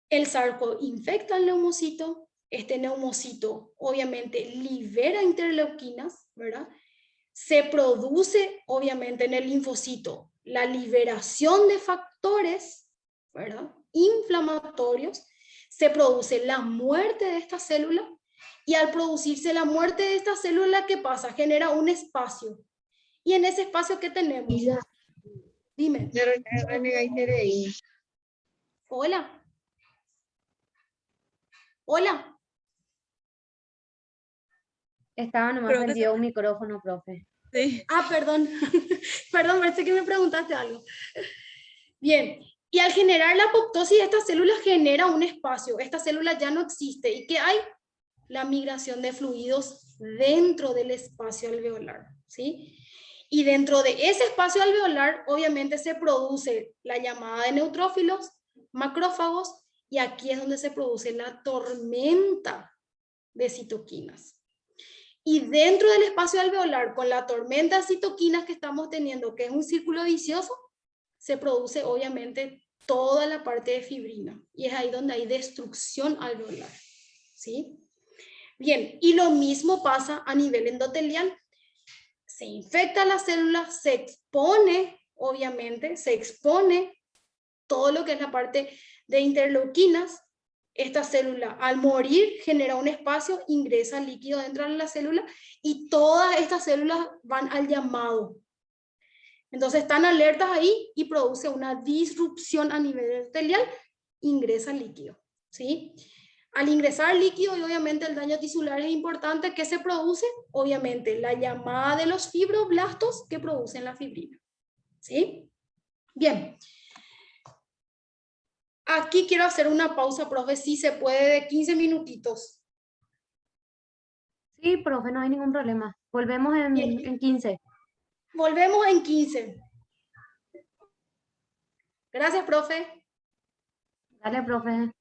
El sarco infecta al neumocito, este neumocito obviamente libera interleuquinas, ¿verdad? Se produce obviamente en el linfocito la liberación de factores, ¿verdad?, inflamatorios, se produce la muerte de esta célula y al producirse la muerte de esta célula, ¿qué pasa? Genera un espacio. Y en ese espacio, ¿qué tenemos? Dime. Hola. Hola. Estaba nomás Creo que prendido un micrófono, profe. sí. Ah, perdón. Perdón, parece que me preguntaste algo. Bien. Y al generar la apoptosis, esta célula genera un espacio. Esta célula ya no existe. ¿Y qué hay? La migración de fluidos dentro del espacio alveolar, ¿sí? Y dentro de ese espacio alveolar, obviamente se produce la llamada de neutrófilos, macrófagos, y aquí es donde se produce la tormenta de citoquinas. Y dentro del espacio alveolar, con la tormenta de citoquinas que estamos teniendo, que es un círculo vicioso, se produce obviamente toda la parte de fibrina. Y es ahí donde hay destrucción alveolar, ¿sí? Bien, y lo mismo pasa a nivel endotelial. Se infecta la célula, se expone, obviamente, se expone todo lo que es la parte de interleuquinas. Esta célula, al morir, genera un espacio, ingresa líquido dentro de la célula y todas estas células van al llamado. Entonces están alertas ahí y produce una disrupción a nivel endotelial, ingresa líquido, ¿sí? Al ingresar líquido y obviamente el daño tisular es importante, ¿qué se produce? Obviamente la llamada de los fibroblastos que producen la fibrina, ¿sí? Bien. Aquí quiero hacer una pausa, profe, si se puede, de 15 minutitos. Sí, profe, no hay ningún problema. Volvemos en 15. Volvemos en 15. Gracias, profe. Dale, profe.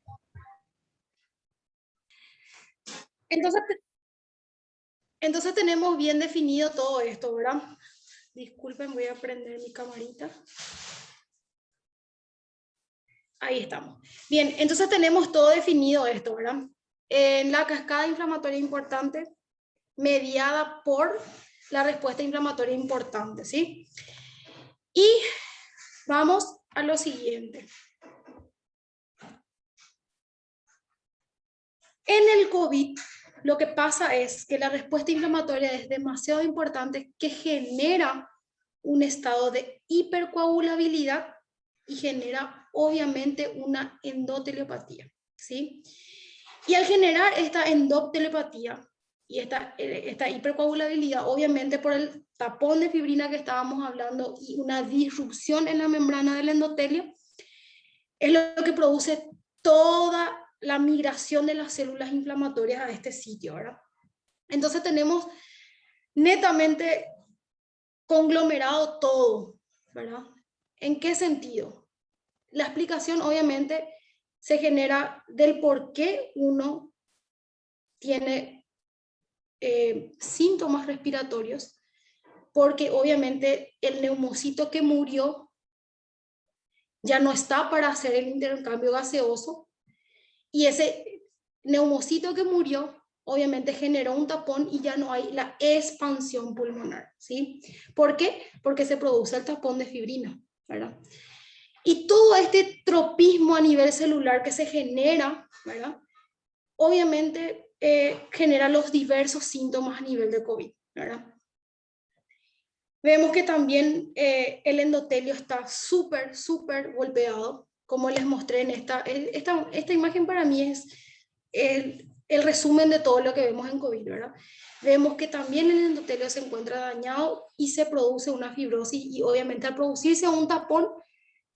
Entonces tenemos bien definido todo esto, ¿verdad? Disculpen, voy a prender mi camarita. Ahí estamos. Bien, entonces tenemos todo definido esto, ¿verdad? En la cascada inflamatoria importante, mediada por la respuesta inflamatoria importante, ¿sí? Y vamos a lo siguiente. En el COVID, lo que pasa es que la respuesta inflamatoria es demasiado importante, que genera un estado de hipercoagulabilidad y genera obviamente una endoteliopatía, ¿sí? Y al generar esta endoteliopatía y esta hipercoagulabilidad, obviamente por el tapón de fibrina que estábamos hablando y una disrupción en la membrana del endotelio, es lo que produce toda la migración de las células inflamatorias a este sitio, ¿verdad? Entonces tenemos netamente conglomerado todo, ¿verdad? ¿En qué sentido? La explicación obviamente se genera del por qué uno tiene síntomas respiratorios, porque obviamente el neumocito que murió ya no está para hacer el intercambio gaseoso y ese neumocito que murió obviamente generó un tapón y ya no hay la expansión pulmonar, ¿sí? ¿Por qué? Porque se produce el tapón de fibrina, ¿verdad? Y todo este tropismo a nivel celular que se genera, ¿verdad? Obviamente genera los diversos síntomas a nivel de COVID, ¿verdad? Vemos que también el endotelio está súper golpeado, como les mostré en esta imagen. Para mí es el resumen de todo lo que vemos en COVID, ¿verdad? Vemos que también el endotelio se encuentra dañado y se produce una fibrosis y obviamente al producirse un tapón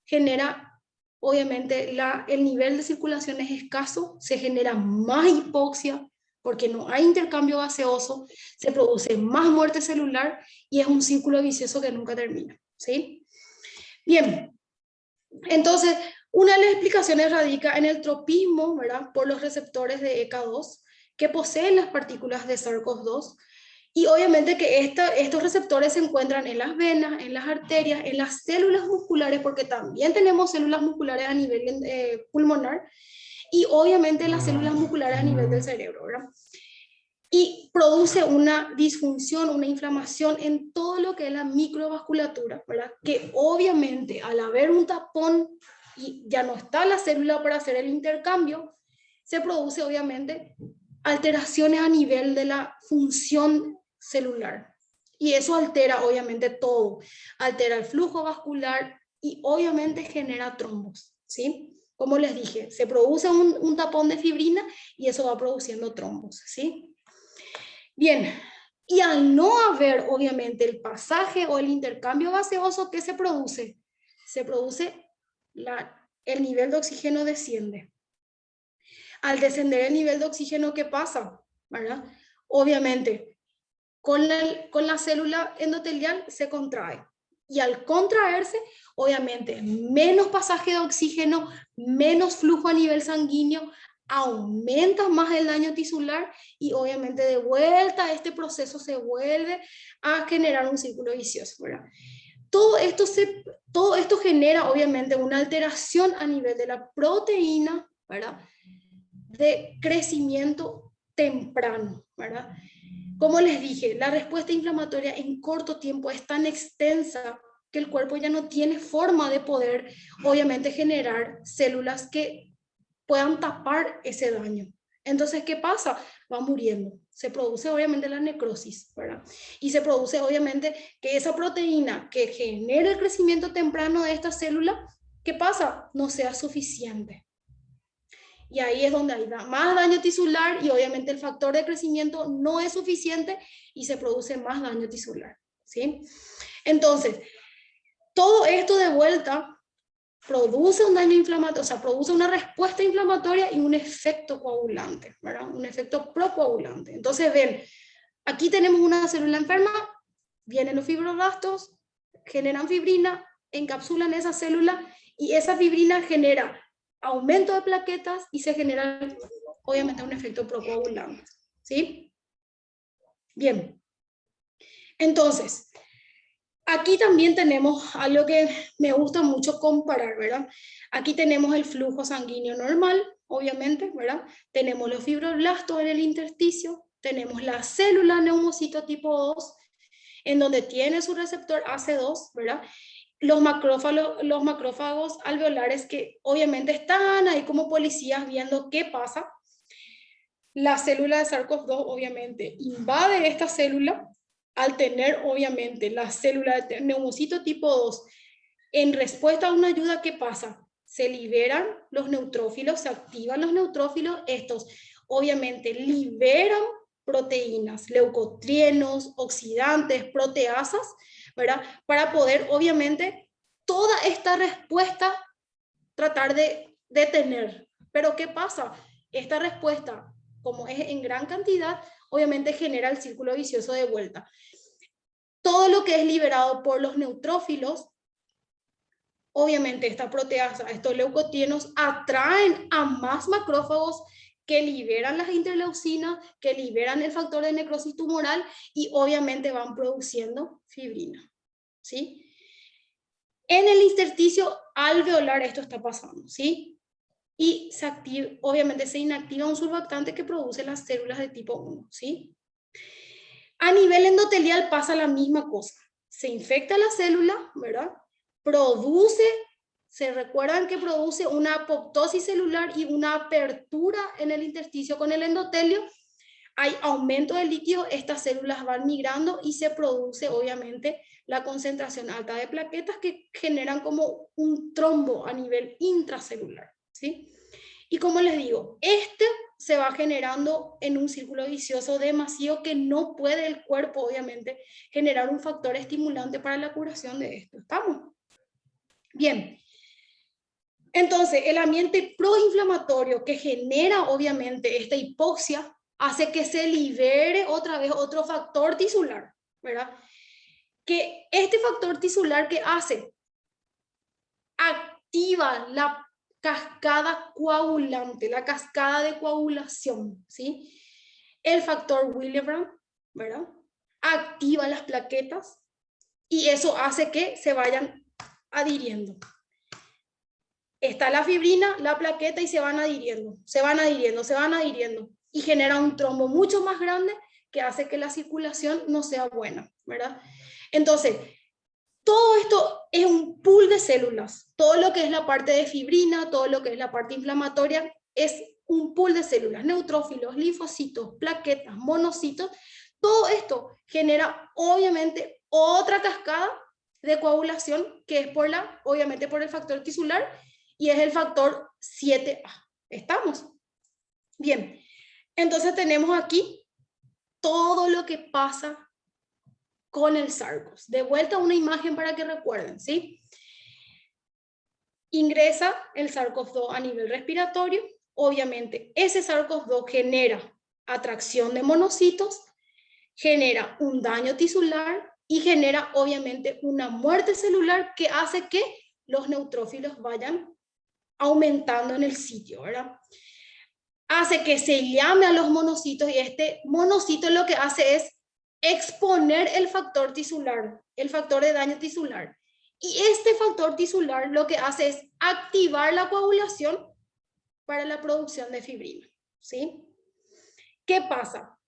genera obviamente el nivel de circulación es escaso, se genera más hipoxia porque no hay intercambio gaseoso, se produce más muerte celular y es un círculo vicioso que nunca termina, ¿sí? Bien, entonces, una de las explicaciones radica en el tropismo, ¿verdad?, por los receptores de ECA2 que poseen las partículas de SARS-CoV-2. Y obviamente que estos receptores se encuentran en las venas, en las arterias, en las células musculares, porque también tenemos células musculares a nivel pulmonar, y obviamente en las células musculares a nivel del cerebro, ¿verdad? Y produce una disfunción, una inflamación en todo lo que es la microvasculatura, ¿verdad? Que obviamente al haber un tapón y ya no está la célula para hacer el intercambio, se produce obviamente alteraciones a nivel de la función celular. Y eso altera obviamente todo, altera el flujo vascular y obviamente genera trombos, ¿sí? Como les dije, se produce un tapón de fibrina y eso va produciendo trombos, ¿sí? Bien, y al no haber obviamente el pasaje o el intercambio gaseoso, ¿qué se produce? Se produce el nivel de oxígeno desciende. Al descender el nivel de oxígeno, ¿qué pasa? ¿Verdad? Obviamente, con la célula endotelial se contrae. Y al contraerse, obviamente, menos pasaje de oxígeno, menos flujo a nivel sanguíneo, aumenta más el daño tisular y obviamente de vuelta este proceso se vuelve a generar un círculo vicioso, ¿verdad? Todo esto genera obviamente una alteración a nivel de la proteína, ¿verdad?, de crecimiento temprano, ¿verdad? Como les dije, la respuesta inflamatoria en corto tiempo es tan extensa que el cuerpo ya no tiene forma de poder, obviamente, generar células que puedan tapar ese daño. Entonces, ¿qué pasa? Va muriendo. Se produce obviamente la necrosis, ¿verdad? Y se produce obviamente que esa proteína que genera el crecimiento temprano de esta célula, ¿qué pasa? No sea suficiente. Y ahí es donde hay más daño tisular y obviamente el factor de crecimiento no es suficiente y se produce más daño tisular, ¿sí? Entonces, todo esto de vuelta produce un daño inflamatorio, o sea, produce una respuesta inflamatoria y un efecto coagulante, ¿verdad? Un efecto procoagulante. Entonces, ven, aquí tenemos una célula enferma, vienen los fibroblastos, generan fibrina, encapsulan esa célula y esa fibrina genera aumento de plaquetas y se genera obviamente un efecto procoagulante, ¿sí? Bien, entonces, aquí también tenemos algo que me gusta mucho comparar, ¿verdad? Aquí tenemos el flujo sanguíneo normal, obviamente, ¿verdad? Tenemos los fibroblastos en el intersticio, tenemos la célula neumocito tipo 2, en donde tiene su receptor AC2, ¿verdad? Los macrófagos alveolares que obviamente están ahí como policías viendo qué pasa. La célula de SARS-CoV-2 obviamente invade esta célula al tener obviamente la célula de neumocito tipo 2 en respuesta a una ayuda. ¿Qué pasa? Se liberan los neutrófilos, se activan los neutrófilos, estos obviamente liberan proteínas, leucotrienos, oxidantes, proteasas, ¿verdad? Para poder obviamente toda esta respuesta tratar de detener. Pero ¿qué pasa? Esta respuesta, como es en gran cantidad, obviamente genera el círculo vicioso de vuelta. Todo lo que es liberado por los neutrófilos, obviamente esta proteasa, estos leucotrienos atraen a más macrófagos que liberan las interleucinas, que liberan el factor de necrosis tumoral y obviamente van produciendo fibrina, ¿sí? En el intersticio alveolar esto está pasando, ¿sí? Y obviamente se inactiva un surfactante que produce las células de tipo 1, ¿sí? A nivel endotelial pasa la misma cosa. Se infecta la célula, ¿verdad? Se recuerdan que produce una apoptosis celular y una apertura en el intersticio con el endotelio. Hay aumento de líquido, estas células van migrando y se produce obviamente la concentración alta de plaquetas que generan como un trombo a nivel intracelular, ¿sí? Y como les digo, se va generando en un círculo vicioso demasiado que no puede el cuerpo, obviamente, generar un factor estimulante para la curación de esto. ¿Estamos? Bien. Entonces, el ambiente proinflamatorio que genera obviamente esta hipoxia hace que se libere otra vez otro factor tisular, ¿verdad? Que este factor tisular que hace, activa la cascada coagulante, la cascada de coagulación, ¿sí? El factor Willebrand, ¿verdad? Activa las plaquetas y eso hace que se vayan adhiriendo. Está la fibrina, la plaqueta y se van adhiriendo, se van adhiriendo, se van adhiriendo y genera un trombo mucho más grande que hace que la circulación no sea buena, ¿verdad? Entonces, todo esto es un pool de células. Todo lo que es la parte de fibrina, todo lo que es la parte inflamatoria, es un pool de células, neutrófilos, linfocitos, plaquetas, monocitos. Todo esto genera obviamente otra cascada de coagulación que es obviamente por el factor tisular y es el factor 7A. ¿Estamos? Bien, entonces tenemos aquí todo lo que pasa con el SARS-CoV. De vuelta una imagen para que recuerden, ¿sí? Ingresa el SARS-CoV-2 a nivel respiratorio. Obviamente, ese SARS-CoV-2 genera atracción de monocitos, genera un daño tisular y genera obviamente una muerte celular que hace que los neutrófilos vayan aumentando en el sitio, ¿verdad? Hace que se llame a los monocitos y este monocito lo que hace es exponer el factor tisular, el factor de daño tisular. Y este factor tisular lo que hace es activar la coagulación para la producción de fibrina, ¿sí? ¿Qué pasa?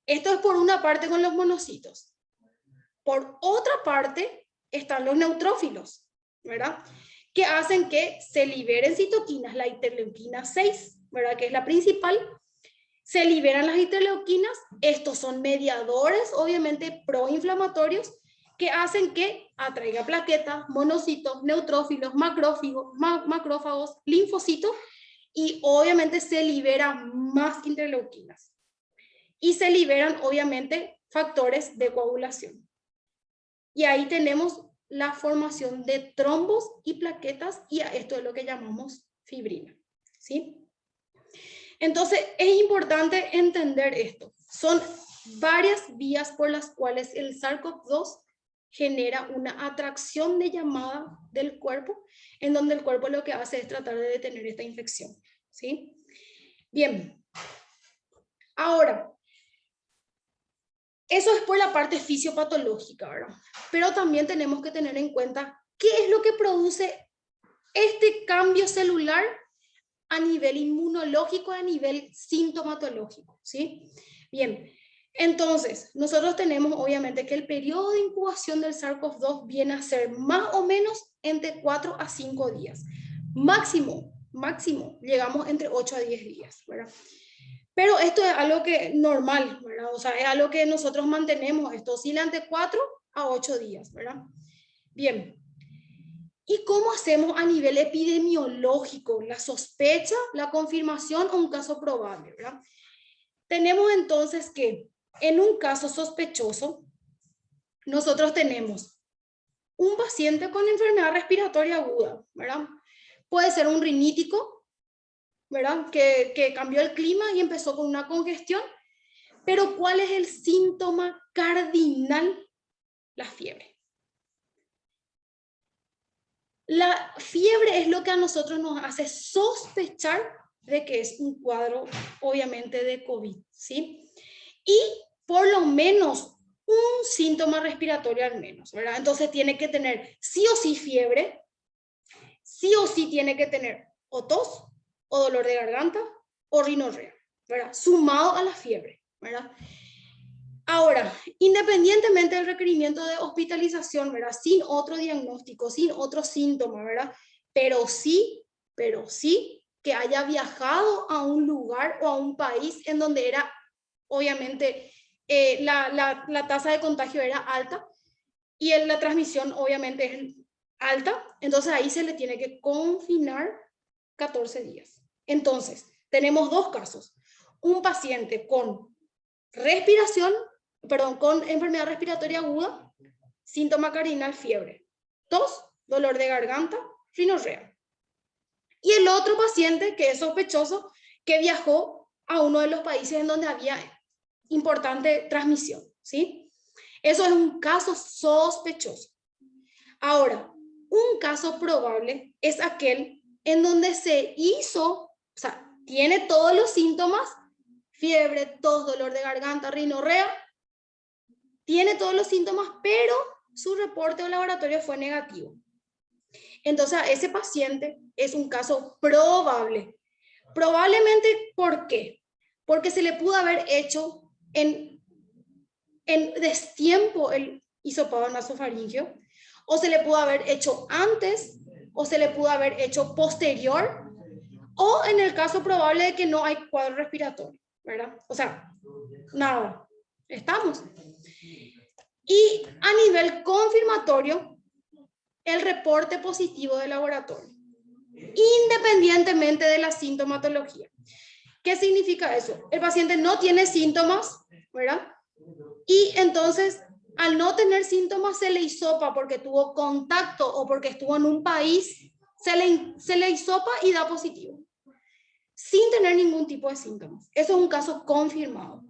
Esto es por una parte con los monocitos. Por otra parte están los neutrófilos, ¿verdad? Que hacen que se liberen citoquinas, la interleuquina 6, ¿verdad? Que es la principal. Se liberan las interleuquinas. Estos son mediadores, obviamente, proinflamatorios, que hacen que atraiga plaquetas, monocitos, neutrófilos, macrófagos, linfocitos, y obviamente se liberan más interleuquinas. Y se liberan, obviamente, factores de coagulación. Y ahí tenemos la formación de trombos y plaquetas, y a esto es lo que llamamos fibrina, ¿sí? Entonces, es importante entender esto. Son varias vías por las cuales el SARS-CoV-2 genera una atracción de llamada del cuerpo, en donde el cuerpo lo que hace es tratar de detener esta infección, ¿sí? Bien. Ahora, eso es por la parte fisiopatológica, ¿verdad? Pero también tenemos que tener en cuenta qué es lo que produce este cambio celular a nivel inmunológico, a nivel sintomatológico, ¿sí? Bien, entonces, nosotros tenemos obviamente que el periodo de incubación del SARS-CoV-2 viene a ser más o menos entre 4 a 5 días. Máximo, llegamos entre 8 a 10 días, ¿verdad? Pero esto es algo que normal, ¿verdad? O sea, es algo que nosotros mantenemos, esto oscila entre 4 a 8 días, ¿verdad? Bien. ¿Y cómo hacemos a nivel epidemiológico la sospecha, la confirmación o un caso probable, ¿verdad? Tenemos entonces que en un caso sospechoso, nosotros tenemos un paciente con enfermedad respiratoria aguda, ¿verdad? Puede ser un rinítico, ¿verdad? Que cambió el clima y empezó con una congestión, pero ¿cuál es el síntoma cardinal? La fiebre. La fiebre es lo que a nosotros nos hace sospechar de que es un cuadro, obviamente, de COVID, ¿sí? Y por lo menos un síntoma respiratorio al menos, ¿verdad? Entonces tiene que tener sí o sí fiebre, sí o sí tiene que tener o tos, o dolor de garganta, o rinorrea, ¿verdad? Sumado a la fiebre, ¿verdad? Ahora, independientemente del requerimiento de hospitalización, ¿verdad? Sin otro diagnóstico, sin otro síntoma, ¿verdad? Pero sí que haya viajado a un lugar o a un país en donde era, obviamente, la tasa de contagio era alta y la transmisión, obviamente, es alta. Entonces, ahí se le tiene que confinar 14 días. Entonces, tenemos dos casos. Un paciente con con enfermedad respiratoria aguda, síntoma cardinal, fiebre, tos, dolor de garganta, rinorrea. Y el otro paciente que es sospechoso, que viajó a uno de los países en donde había importante transmisión, ¿sí? Eso es un caso sospechoso. Ahora, un caso probable es aquel en donde se hizo, o sea, tiene todos los síntomas, fiebre, tos, dolor de garganta, rinorrea, tiene todos los síntomas, pero su reporte de laboratorio fue negativo. Entonces, ese paciente es un caso probable. Probablemente, ¿por qué? Porque se le pudo haber hecho en destiempo el hisopado nasofaringeo, o se le pudo haber hecho antes, o se le pudo haber hecho posterior, o en el caso probable de que no hay cuadro respiratorio, ¿verdad? O sea, nada, estamos. Y a nivel confirmatorio, el reporte positivo de laboratorio, independientemente de la sintomatología. ¿Qué significa eso? El paciente no tiene síntomas, ¿verdad? Y entonces, al no tener síntomas, se le hisopa porque tuvo contacto o porque estuvo en un país, se le hisopa y da positivo, sin tener ningún tipo de síntomas. Eso es un caso confirmado.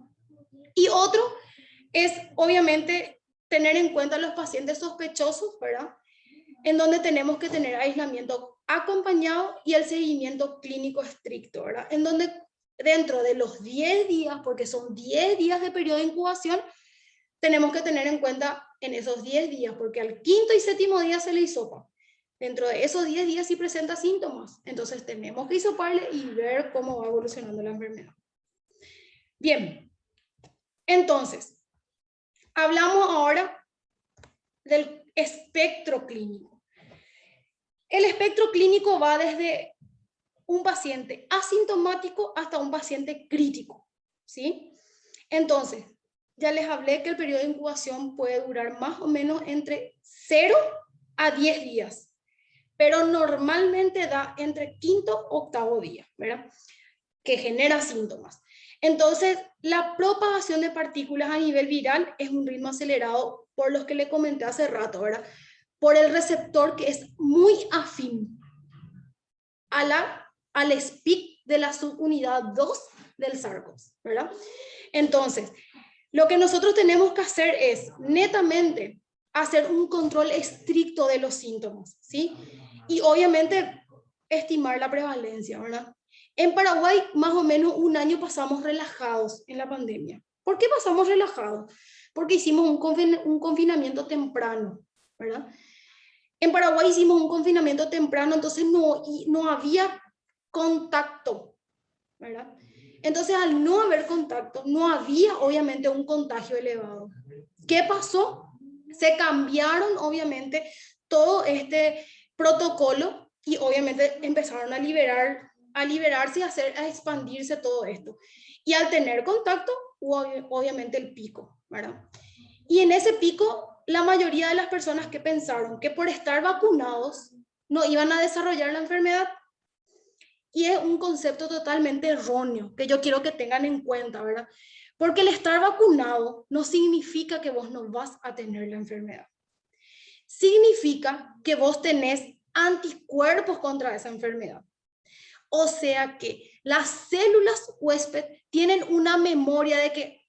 Y otro es, obviamente, tener en cuenta los pacientes sospechosos, ¿verdad? En donde tenemos que tener aislamiento acompañado y el seguimiento clínico estricto, ¿verdad? En donde dentro de los 10 días, porque son 10 días de periodo de incubación, tenemos que tener en cuenta en esos 10 días, porque al quinto y séptimo día se le hisopa. Dentro de esos 10 días sí presenta síntomas, entonces tenemos que hisoparle y ver cómo va evolucionando la enfermedad. Bien, entonces, hablamos ahora del espectro clínico. El espectro clínico va desde un paciente asintomático hasta un paciente crítico, ¿sí? Entonces, ya les hablé que el periodo de incubación puede durar más o menos entre 0 a 10 días, pero normalmente da entre quinto y octavo día, ¿verdad? Que genera síntomas. Entonces, la propagación de partículas a nivel viral es un ritmo acelerado por los que le comenté hace rato, ¿verdad? Por el receptor que es muy afín al SPIC de la subunidad 2 del SARS-CoV, ¿verdad? Entonces, lo que nosotros tenemos que hacer es netamente hacer un control estricto de los síntomas, ¿sí? Y obviamente estimar la prevalencia, ¿verdad? En Paraguay, más o menos un año pasamos relajados en la pandemia. ¿Por qué pasamos relajados? Porque hicimos un confinamiento temprano, ¿verdad? En Paraguay hicimos un confinamiento temprano, entonces no había contacto, ¿verdad? Entonces, al no haber contacto, no había obviamente un contagio elevado. ¿Qué pasó? Se cambiaron obviamente todo este protocolo y obviamente empezaron a liberarse y a expandirse todo esto. Y al tener contacto, hubo obviamente el pico, ¿verdad? Y en ese pico, la mayoría de las personas que pensaron que por estar vacunados no iban a desarrollar la enfermedad. Y es un concepto totalmente erróneo que yo quiero que tengan en cuenta, ¿verdad? Porque el estar vacunado no significa que vos no vas a tener la enfermedad. Significa que vos tenés anticuerpos contra esa enfermedad. O sea que las células huésped tienen una memoria de que,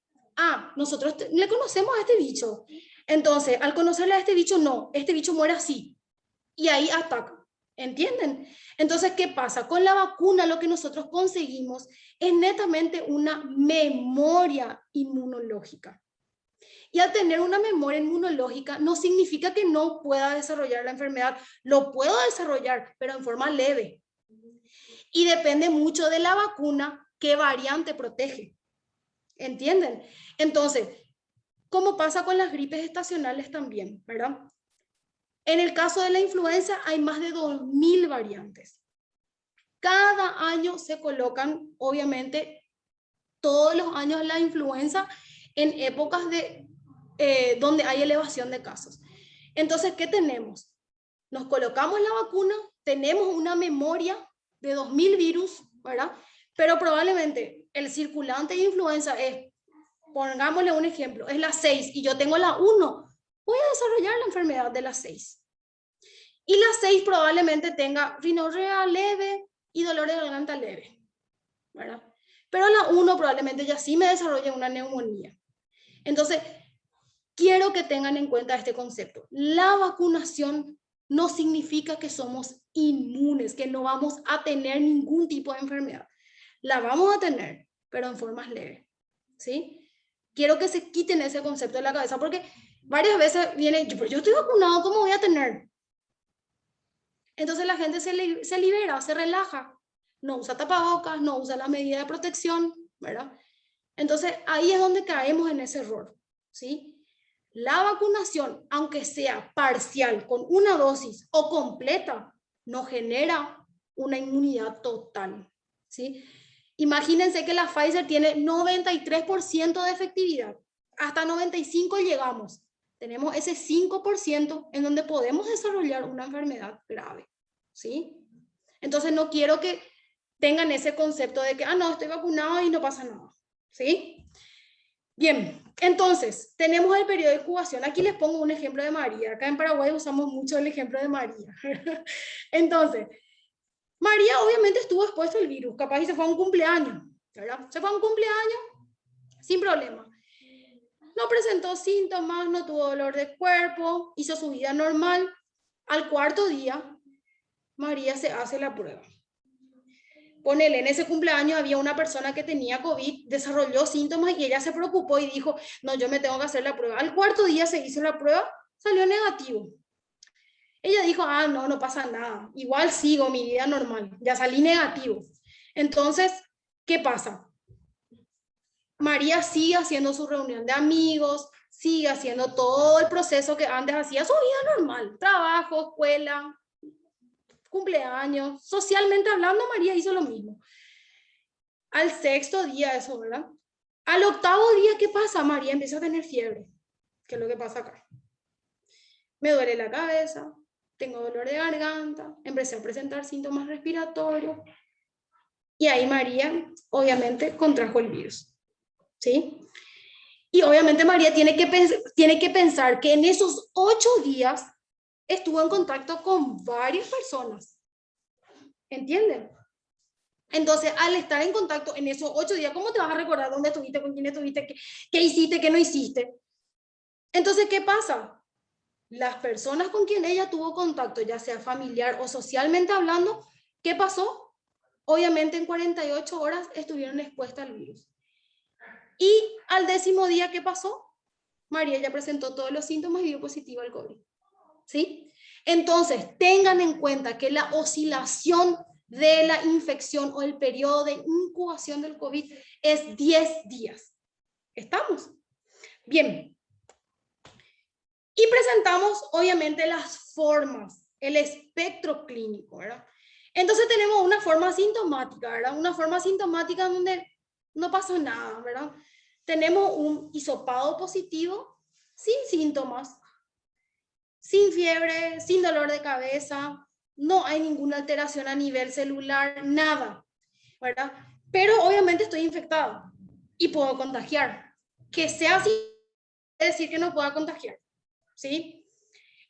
nosotros le conocemos a este bicho. Entonces, al conocerle a este bicho, no, este bicho muere así. Y ahí ataca. ¿Entienden? Entonces, ¿qué pasa? Con la vacuna lo que nosotros conseguimos es netamente una memoria inmunológica. Y al tener una memoria inmunológica no significa que no pueda desarrollar la enfermedad. Lo puedo desarrollar, pero en forma leve. Y depende mucho de la vacuna qué variante protege. ¿Entienden? Entonces, como pasa con las gripes estacionales también, ¿verdad? En el caso de la influenza hay más de 2000 variantes. Cada año se colocan, obviamente, todos los años la influenza en épocas donde hay elevación de casos. Entonces, ¿qué tenemos? Nos colocamos la vacuna, tenemos una memoria de 2000 virus, ¿verdad? Pero probablemente el circulante de influenza es, pongámosle un ejemplo, es la 6 y yo tengo la 1. Voy a desarrollar la enfermedad de la 6. Y la 6 probablemente tenga rinorrea leve, y dolor de garganta leve, ¿verdad? Pero a la 1 probablemente ya sí me desarrolle una neumonía. Entonces, quiero que tengan en cuenta este concepto. La vacunación no significa que somos inmunes, que no vamos a tener ningún tipo de enfermedad. La vamos a tener, pero en formas leves, ¿sí? Quiero que se quiten ese concepto de la cabeza, porque varias veces viene, pero yo estoy vacunado, ¿cómo voy a tener? Entonces la gente se libera, se relaja, no usa tapabocas, no usa la medida de protección, ¿verdad? Entonces ahí es donde caemos en ese error, ¿sí? La vacunación, aunque sea parcial, con una dosis o completa, no genera una inmunidad total, ¿sí? Imagínense que la Pfizer tiene 93% de efectividad, hasta 95% llegamos. Tenemos ese 5% en donde podemos desarrollar una enfermedad grave, ¿sí? Entonces no quiero que tengan ese concepto de que, no, estoy vacunado y no pasa nada, ¿sí? Bien, entonces, tenemos el periodo de incubación. Aquí les pongo un ejemplo de María. Acá en Paraguay usamos mucho el ejemplo de María. Entonces, María obviamente estuvo expuesto al virus, capaz y se fue a un cumpleaños, ¿verdad? Se fue a un cumpleaños sin problema. No presentó síntomas, no tuvo dolor de cuerpo, hizo su vida normal. Al 4.º día, María se hace la prueba. Ponele, en ese cumpleaños había una persona que tenía COVID, desarrolló síntomas y ella se preocupó y dijo, no, yo me tengo que hacer la prueba. Al 4.º día se hizo la prueba, salió negativo. Ella dijo, no, no pasa nada, igual sigo mi vida normal, ya salí negativo. Entonces, ¿qué pasa? María sigue haciendo su reunión de amigos, sigue haciendo todo el proceso que antes hacía, su vida normal, trabajo, escuela, cumpleaños, socialmente hablando, María hizo lo mismo. Al 6.º día eso, ¿verdad? Al 8.º día, ¿qué pasa? María empieza a tener fiebre. ¿Qué es lo que pasa acá? Me duele la cabeza, tengo dolor de garganta, empecé a presentar síntomas respiratorios. Y ahí María, obviamente, contrajo el virus, ¿sí? Y obviamente María tiene que pensar que en esos 8 días estuvo en contacto con varias personas. ¿Entienden? Entonces, al estar en contacto en esos 8 días, ¿cómo te vas a recordar dónde estuviste, con quién estuviste, qué hiciste, qué no hiciste? Entonces, ¿qué pasa? Las personas con quien ella tuvo contacto, ya sea familiar o socialmente hablando, ¿qué pasó? Obviamente en 48 horas estuvieron expuestas al virus. Y al 10.º día, ¿qué pasó? María ya presentó todos los síntomas y dio positivo al COVID, ¿sí? Entonces, tengan en cuenta que la oscilación de la infección o el periodo de incubación del COVID es 10 días. ¿Estamos? Bien. Y presentamos, obviamente, las formas, el espectro clínico, ¿verdad? Entonces tenemos una forma asintomática, ¿verdad? Una forma asintomática donde no pasa nada, ¿verdad? Tenemos un hisopado positivo sin síntomas, sin fiebre, sin dolor de cabeza, no hay ninguna alteración a nivel celular, nada, ¿verdad? Pero obviamente estoy infectada y puedo contagiar. Que sea así, quiere decir que no pueda contagiar, ¿sí?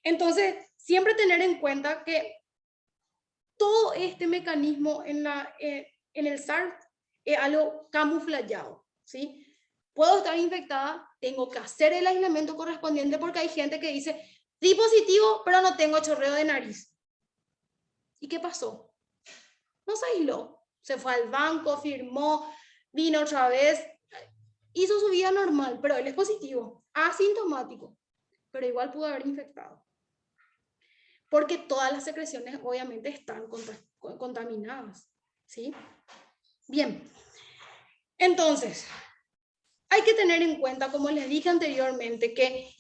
Entonces, siempre tener en cuenta que todo este mecanismo en el SARS es algo camuflado, ¿sí? Puedo estar infectada, tengo que hacer el aislamiento correspondiente porque hay gente que dice, di positivo, pero no tengo chorreo de nariz. ¿Y qué pasó? No se aisló, se fue al banco, firmó, vino otra vez, hizo su vida normal, pero él es positivo, asintomático, pero igual pudo haber infectado. Porque todas las secreciones obviamente están contaminadas, ¿sí? Bien, entonces, hay que tener en cuenta, como les dije anteriormente, que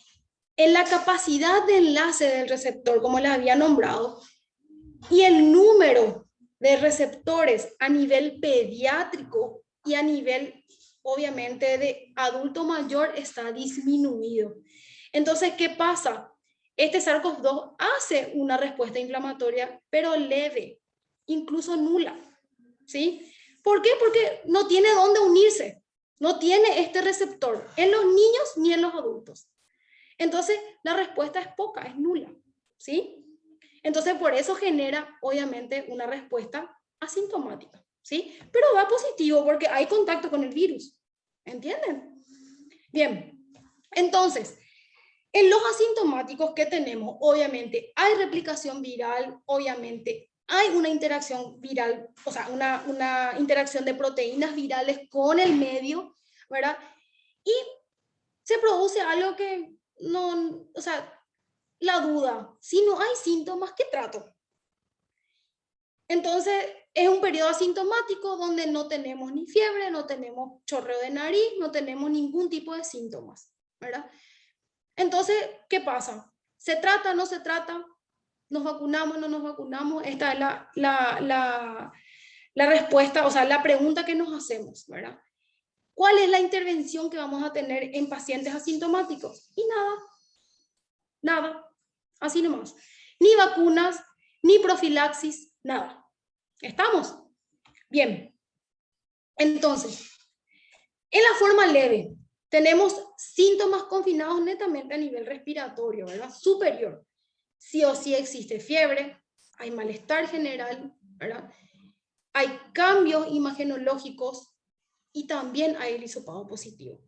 en la capacidad de enlace del receptor, como les había nombrado, y el número de receptores a nivel pediátrico y a nivel, obviamente, de adulto mayor está disminuido. Entonces, ¿qué pasa? Este SARS-CoV-2 hace una respuesta inflamatoria, pero leve, incluso nula, ¿sí? ¿Por qué? Porque no tiene dónde unirse, no tiene este receptor en los niños ni en los adultos. Entonces, la respuesta es poca, es nula, ¿sí? Entonces, por eso genera, obviamente, una respuesta asintomática, ¿sí? Pero da positivo porque hay contacto con el virus, ¿entienden? Bien, entonces, en los asintomáticos que tenemos, obviamente hay replicación viral, obviamente hay una interacción viral, o sea, una interacción de proteínas virales con el medio, ¿verdad? Y se produce algo que no, o sea, la duda, si no hay síntomas, ¿qué trato? Entonces, es un periodo asintomático donde no tenemos ni fiebre, no tenemos chorreo de nariz, no tenemos ningún tipo de síntomas, ¿verdad? Entonces, ¿qué pasa? ¿Se trata, no se trata? ¿Nos vacunamos, no nos vacunamos? Esta es la respuesta, o sea, la pregunta que nos hacemos, ¿verdad? ¿Cuál es la intervención que vamos a tener en pacientes asintomáticos? Y nada, así nomás. Ni vacunas, ni profilaxis, nada. ¿Estamos? Bien. Entonces, en la forma leve, tenemos síntomas confinados netamente a nivel respiratorio, ¿verdad? Superior. Sí o sí existe fiebre, hay malestar general, ¿verdad? Hay cambios imagenológicos y también hay el hisopado positivo.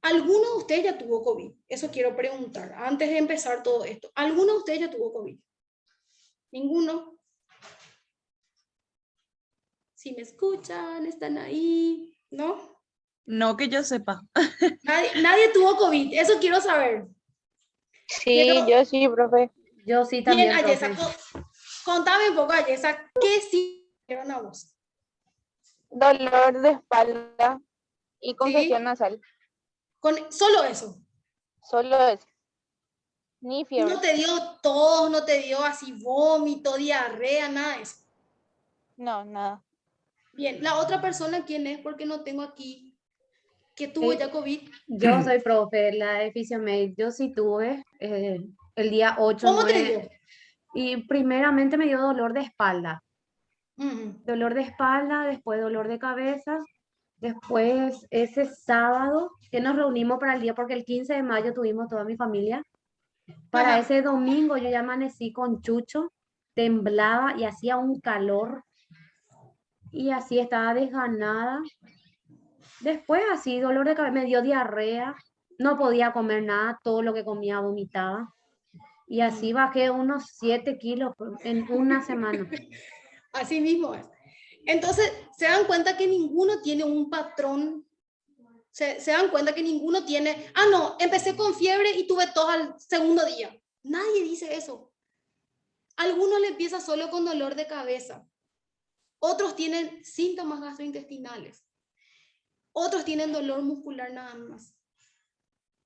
¿Alguno de ustedes ya tuvo COVID? Eso quiero preguntar, antes de empezar todo esto. ¿Alguno de ustedes ya tuvo COVID? ¿Ninguno? Si me escuchan, están ahí, ¿no? No que yo sepa. Nadie tuvo COVID, eso quiero saber. Sí, yo sí, profe. Yo sí Bien, también, Ayesa, profe. contame un poco, Ayesa, ¿qué sí dieron a vos? Dolor de espalda y congestión ¿Sí? nasal. Con solo eso. Solo eso. Ni Y fiebre. no te dio tos, no te dio así vómito, diarrea, nada de eso. No, nada. Bien, la otra persona, ¿quién es? Porque no tengo aquí, que tuvo ya COVID. Yo soy profe, la de Fisiomed. Yo sí tuve el día 8, ¿Cómo te 9. dio? Y primeramente me dio dolor de espalda. Ujú. Dolor de espalda, después dolor de cabeza. Después ese sábado que nos reunimos para el día, porque el 15 de mayo tuvimos toda mi familia. Para Ajá. ese domingo yo ya amanecí con chucho, temblaba y hacía un calor. Y así estaba desganada. Después así, dolor de cabeza, me dio diarrea, no podía comer nada, todo lo que comía vomitaba. Y así bajé unos 7 kilos en una semana. Así mismo es. Entonces, se dan cuenta que ninguno tiene un patrón. Se dan cuenta que ninguno tiene, no, empecé con fiebre y tuve tos al segundo día. Nadie dice eso. Algunos le empieza solo con dolor de cabeza. Otros tienen síntomas gastrointestinales. Otros tienen dolor muscular nada más.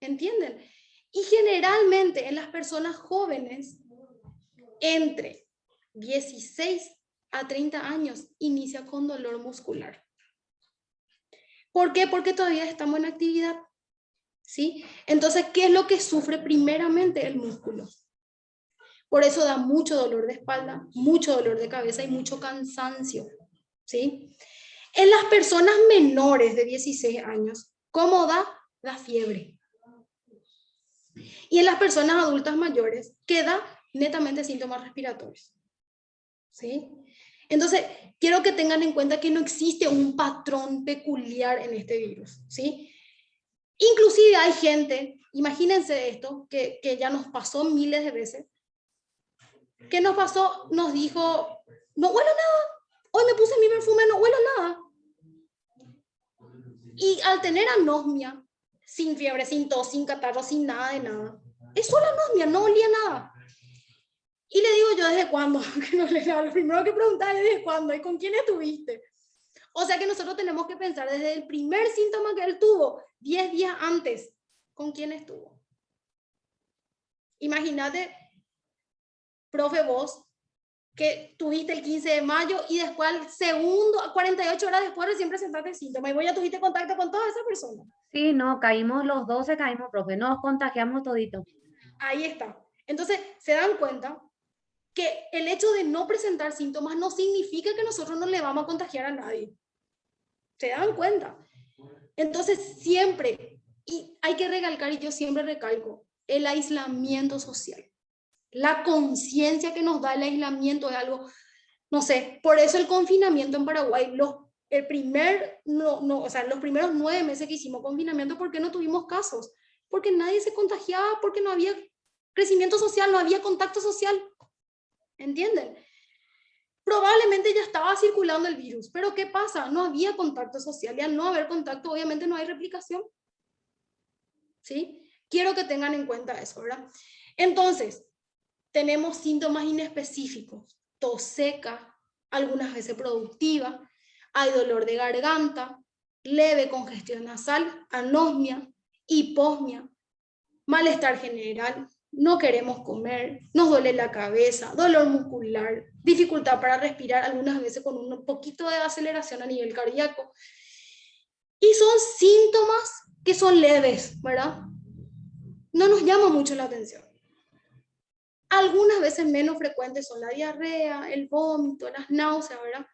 ¿Entienden? Y generalmente en las personas jóvenes, entre 16 a 30 años, inicia con dolor muscular. ¿Por qué? Porque todavía estamos en actividad. ¿Sí? Entonces, ¿qué es lo que sufre primeramente el músculo? Por eso da mucho dolor de espalda, mucho dolor de cabeza y mucho cansancio. ¿Sí? En las personas menores de 16 años, ¿cómo da? Da fiebre. Y en las personas adultas mayores, ¿qué da? Netamente síntomas respiratorios. ¿Sí? Entonces, quiero que tengan en cuenta que no existe un patrón peculiar en este virus. ¿Sí? Inclusive hay gente, imagínense esto, que ya nos pasó miles de veces, que nos pasó, nos dijo, no huelo nada, hoy me puse mi perfume, no huelo nada. Y al tener anosmia, sin fiebre, sin tos, sin catarro, sin nada de nada, es solo anosmia, no olía nada. Y le digo yo, ¿desde cuándo? Lo primero que preguntar es ¿desde cuándo? ¿Y con quién estuviste? O sea que nosotros tenemos que pensar desde el primer síntoma que él tuvo, 10 días antes, ¿con quién estuvo? Imagínate, profe, vos, que tuviste el 15 de mayo y después al segundo, 48 horas después recién presentaste síntomas y vos ya tuviste contacto con toda esa persona. Sí, no, caímos los 12, caímos, profe, nos contagiamos todito. Ahí está. Entonces, se dan cuenta que el hecho de no presentar síntomas no significa que nosotros no le vamos a contagiar a nadie. ¿Se dan cuenta? Entonces, siempre, y hay que recalcar, y yo siempre recalco, el aislamiento social. La conciencia que nos da el aislamiento es algo No sé, por eso el confinamiento en Paraguay, los primeros 9 meses que hicimos confinamiento, ¿por qué no tuvimos casos? Porque nadie se contagiaba, porque no había crecimiento social, no había contacto social. ¿Entienden? Probablemente ya estaba circulando el virus, pero ¿qué pasa? No había contacto social y al no haber contacto, obviamente no hay replicación. ¿Sí? Quiero que tengan en cuenta eso, ¿verdad? Entonces, tenemos síntomas inespecíficos, tos seca, algunas veces productiva, hay dolor de garganta, leve congestión nasal, anosmia, hiposmia, malestar general, no queremos comer, nos duele la cabeza, dolor muscular, dificultad para respirar, algunas veces con un poquito de aceleración a nivel cardíaco. Y son síntomas que son leves, ¿verdad? No nos llama mucho la atención. Algunas veces menos frecuentes son la diarrea, el vómito, las náuseas, ¿verdad?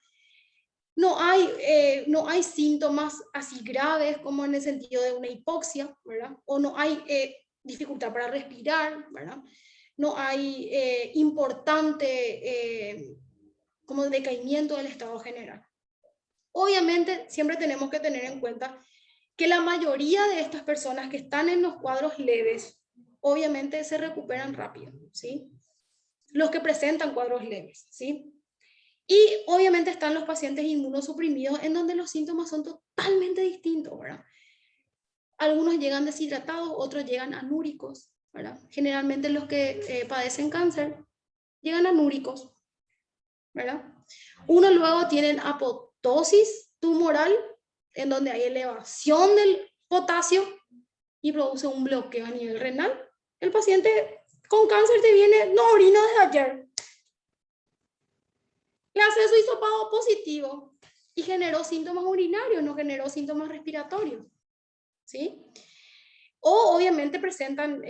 No hay síntomas así graves como en el sentido de una hipoxia, ¿verdad? O no hay dificultad para respirar, ¿verdad? No hay importante como decaimiento del estado general. Obviamente, siempre tenemos que tener en cuenta que la mayoría de estas personas que están en los cuadros leves, obviamente se recuperan rápido, ¿sí? Los que presentan cuadros leves, ¿sí? Y obviamente están los pacientes inmunosuprimidos en donde los síntomas son totalmente distintos, ¿verdad? Algunos llegan deshidratados, otros llegan anúricos, ¿verdad? Generalmente los que padecen cáncer llegan anúricos, ¿verdad? Uno luego tienen apoptosis tumoral, en donde hay elevación del potasio y produce un bloqueo a nivel renal. El paciente con cáncer te viene, no orino desde ayer. Le hace su hisopado positivo y generó síntomas urinarios, no generó síntomas respiratorios, ¿sí? O obviamente presentan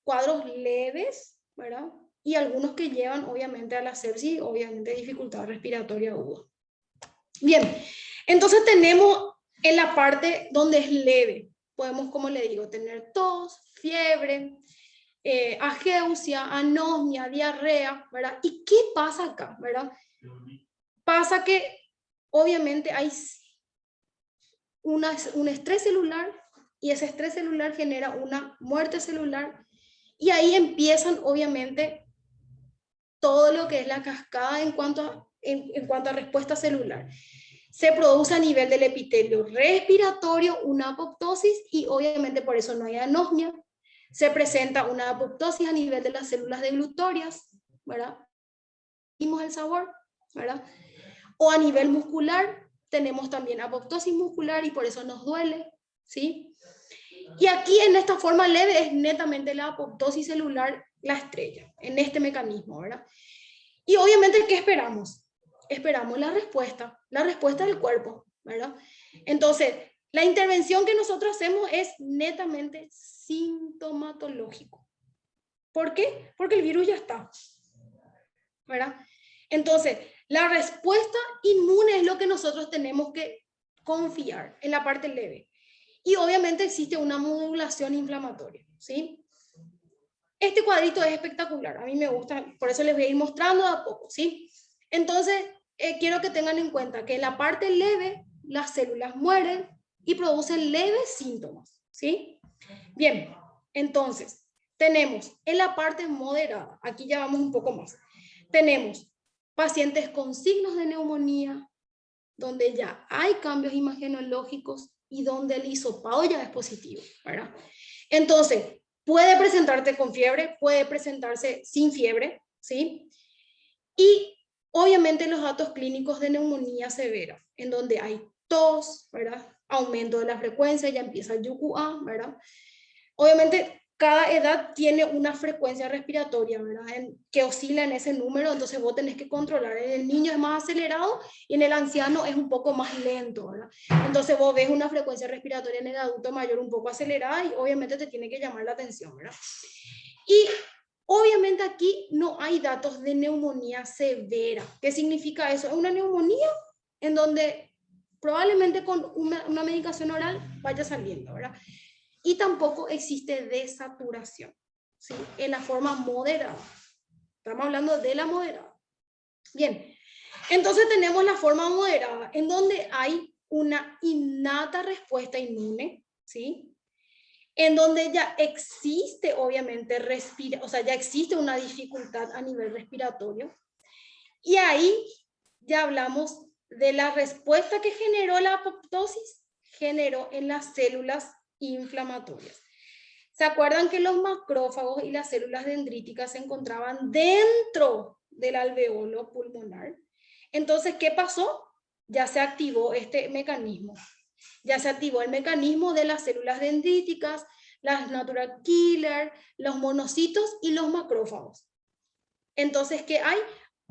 cuadros leves, ¿verdad? Y algunos que llevan obviamente a la sepsis, obviamente dificultad respiratoria aguda. Bien, entonces tenemos en la parte donde es leve, podemos, como le digo, tener tos, fiebre, ageusia, anosmia, diarrea, ¿verdad? ¿Y qué pasa acá, verdad? Pasa que obviamente hay un estrés celular y ese estrés celular genera una muerte celular y ahí empiezan obviamente todo lo que es la cascada en cuanto a respuesta celular. Se produce a nivel del epitelio respiratorio una apoptosis y obviamente por eso no hay anosmia. Se presenta una apoptosis a nivel de las células deglutorias, ¿verdad? Vimos el sabor, ¿verdad? O a nivel muscular tenemos también apoptosis muscular y por eso nos duele, ¿sí? Y aquí en esta forma leve es netamente la apoptosis celular la estrella, en este mecanismo, ¿verdad? Y obviamente, ¿qué esperamos? Esperamos la respuesta del cuerpo, ¿verdad? Entonces, la intervención que nosotros hacemos es netamente sintomatológico. ¿Por qué? Porque el virus ya está, ¿verdad? Entonces, la respuesta inmune es lo que nosotros tenemos que confiar en la parte leve. Y obviamente existe una modulación inflamatoria, ¿sí? Este cuadrito es espectacular, a mí me gusta, por eso les voy a ir mostrando de a poco, ¿sí? Entonces, quiero que tengan en cuenta que en la parte leve, las células mueren y producen leves síntomas, ¿sí? Bien, entonces, tenemos en la parte moderada, aquí ya vamos un poco más, tenemos pacientes con signos de neumonía, donde ya hay cambios imagenológicos y donde el hisopado ya es positivo, ¿verdad? Entonces, puede presentarte con fiebre, puede presentarse sin fiebre, ¿sí? Y obviamente los datos clínicos de neumonía severa, en donde hay tos, ¿verdad? Aumento de la frecuencia, ya empieza el UQA, ¿verdad? Obviamente, cada edad tiene una frecuencia respiratoria, ¿verdad? Que oscila en ese número, entonces vos tenés que controlar. En el niño es más acelerado y en el anciano es un poco más lento, ¿verdad? Entonces vos ves una frecuencia respiratoria en el adulto mayor un poco acelerada y obviamente te tiene que llamar la atención, ¿verdad? Y obviamente aquí no hay datos de neumonía severa. ¿Qué significa eso? Es una neumonía en donde probablemente con una medicación oral vaya saliendo, ¿verdad? Y tampoco existe desaturación, ¿sí? En la forma moderada. Estamos hablando de la moderada. Bien, Entonces tenemos la forma moderada, en donde hay una innata respuesta inmune, ¿sí? En donde ya existe, obviamente, o sea, ya existe una dificultad a nivel respiratorio. Y ahí ya hablamos de la respuesta que generó la apoptosis, generó en las células inflamatorias. ¿Se acuerdan que los macrófagos y las células dendríticas se encontraban dentro del alveolo pulmonar? Entonces, ¿qué pasó? Ya se activó este mecanismo. Ya se activó el mecanismo de las células dendríticas, las natural killer, los monocitos y los macrófagos. Entonces, ¿qué hay?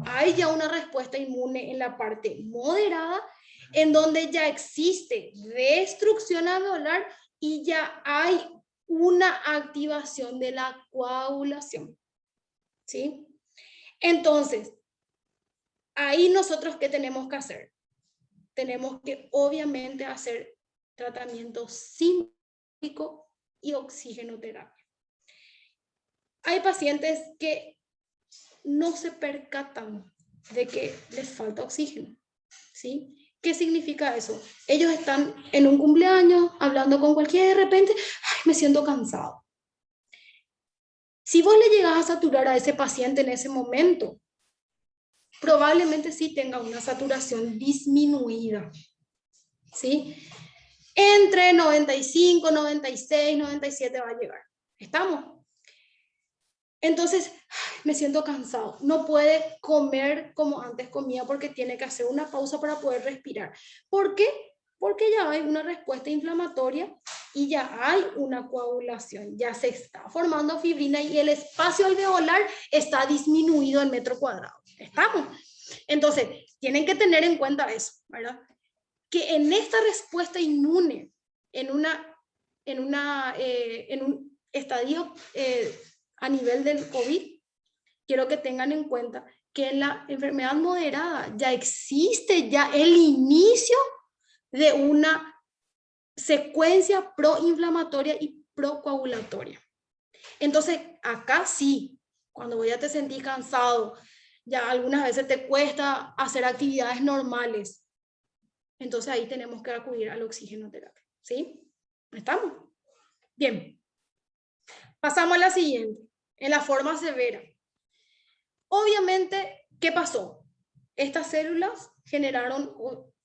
Hay ya una respuesta inmune en la parte moderada, en donde ya existe destrucción alveolar y ya hay una activación de la coagulación. ¿Sí? Entonces, ahí nosotros, ¿qué tenemos que hacer? Tenemos que, obviamente, hacer tratamiento símbico y oxigenoterapia. Hay pacientes que no se percatan de que les falta oxígeno, ¿sí? ¿Qué significa eso? Ellos están en un cumpleaños, hablando con cualquiera y de repente, ay, me siento cansado. Si vos le llegás a saturar a ese paciente en ese momento, probablemente sí tenga una saturación disminuida, ¿sí? Entre 95, 96, 97 va a llegar. ¿Estamos? Entonces, me siento cansado. No puede comer como antes comía porque tiene que hacer una pausa para poder respirar. ¿Por qué? Porque ya hay una respuesta inflamatoria y ya hay una coagulación. Ya se está formando fibrina y el espacio alveolar está disminuido en metro cuadrado. ¿Estamos? Entonces, tienen que tener en cuenta eso, ¿verdad? Que en esta respuesta inmune, en un estadio a nivel del COVID, quiero que tengan en cuenta que en la enfermedad moderada ya existe ya el inicio de una secuencia proinflamatoria y procoagulatoria. Entonces, acá sí, cuando ya te sentís cansado, ya algunas veces te cuesta hacer actividades normales, entonces ahí tenemos que acudir a la oxigenoterapia, ¿sí? ¿Estamos? Bien. Pasamos a la siguiente, en la forma severa. Obviamente, ¿qué pasó? Estas células generaron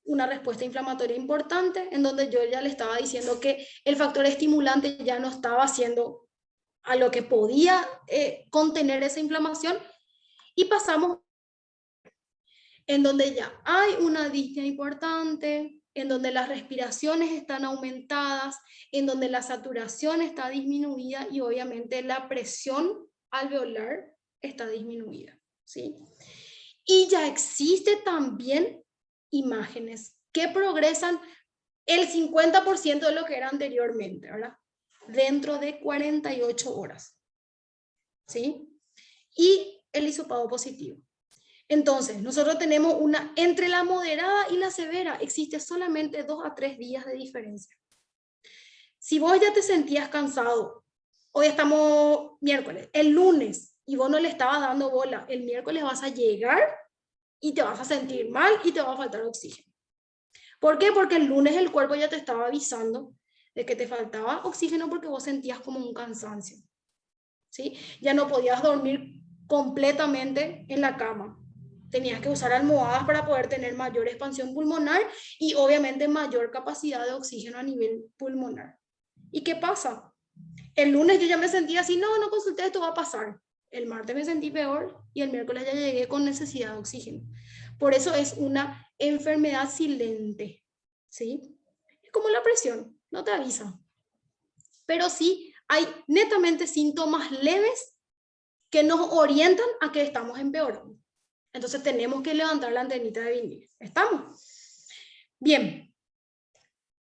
una respuesta inflamatoria importante, en donde yo ya le estaba diciendo que el factor estimulante ya no estaba haciendo a lo que podía contener esa inflamación, y pasamos en donde ya hay una disnea importante, en donde las respiraciones están aumentadas, en donde la saturación está disminuida y obviamente la presión alveolar está disminuida, ¿sí? Y ya existe también imágenes que progresan el 50% de lo que era anteriormente, ¿verdad? Dentro de 48 horas, ¿sí? Y el hisopado positivo. Entonces, nosotros tenemos una, entre la moderada y la severa, existe solamente 2 a 3 días de diferencia. Si vos ya te sentías cansado, hoy estamos miércoles, el lunes, y vos no le estabas dando bola, el miércoles vas a llegar y te vas a sentir mal y te va a faltar oxígeno. ¿Por qué? Porque el lunes el cuerpo ya te estaba avisando de que te faltaba oxígeno porque vos sentías como un cansancio, ¿sí? Ya no podías dormir completamente en la cama. Tenías que usar almohadas para poder tener mayor expansión pulmonar y obviamente mayor capacidad de oxígeno a nivel pulmonar. ¿Y qué pasa? El lunes yo ya me sentía así, no consulté, esto va a pasar. El martes me sentí peor y el miércoles ya llegué con necesidad de oxígeno. Por eso es una enfermedad silente, ¿sí? Es como la presión, no te avisa. Pero sí hay netamente síntomas leves que nos orientan a que estamos empeorando. Entonces tenemos que levantar la antenita de vinil. ¿Estamos? Bien.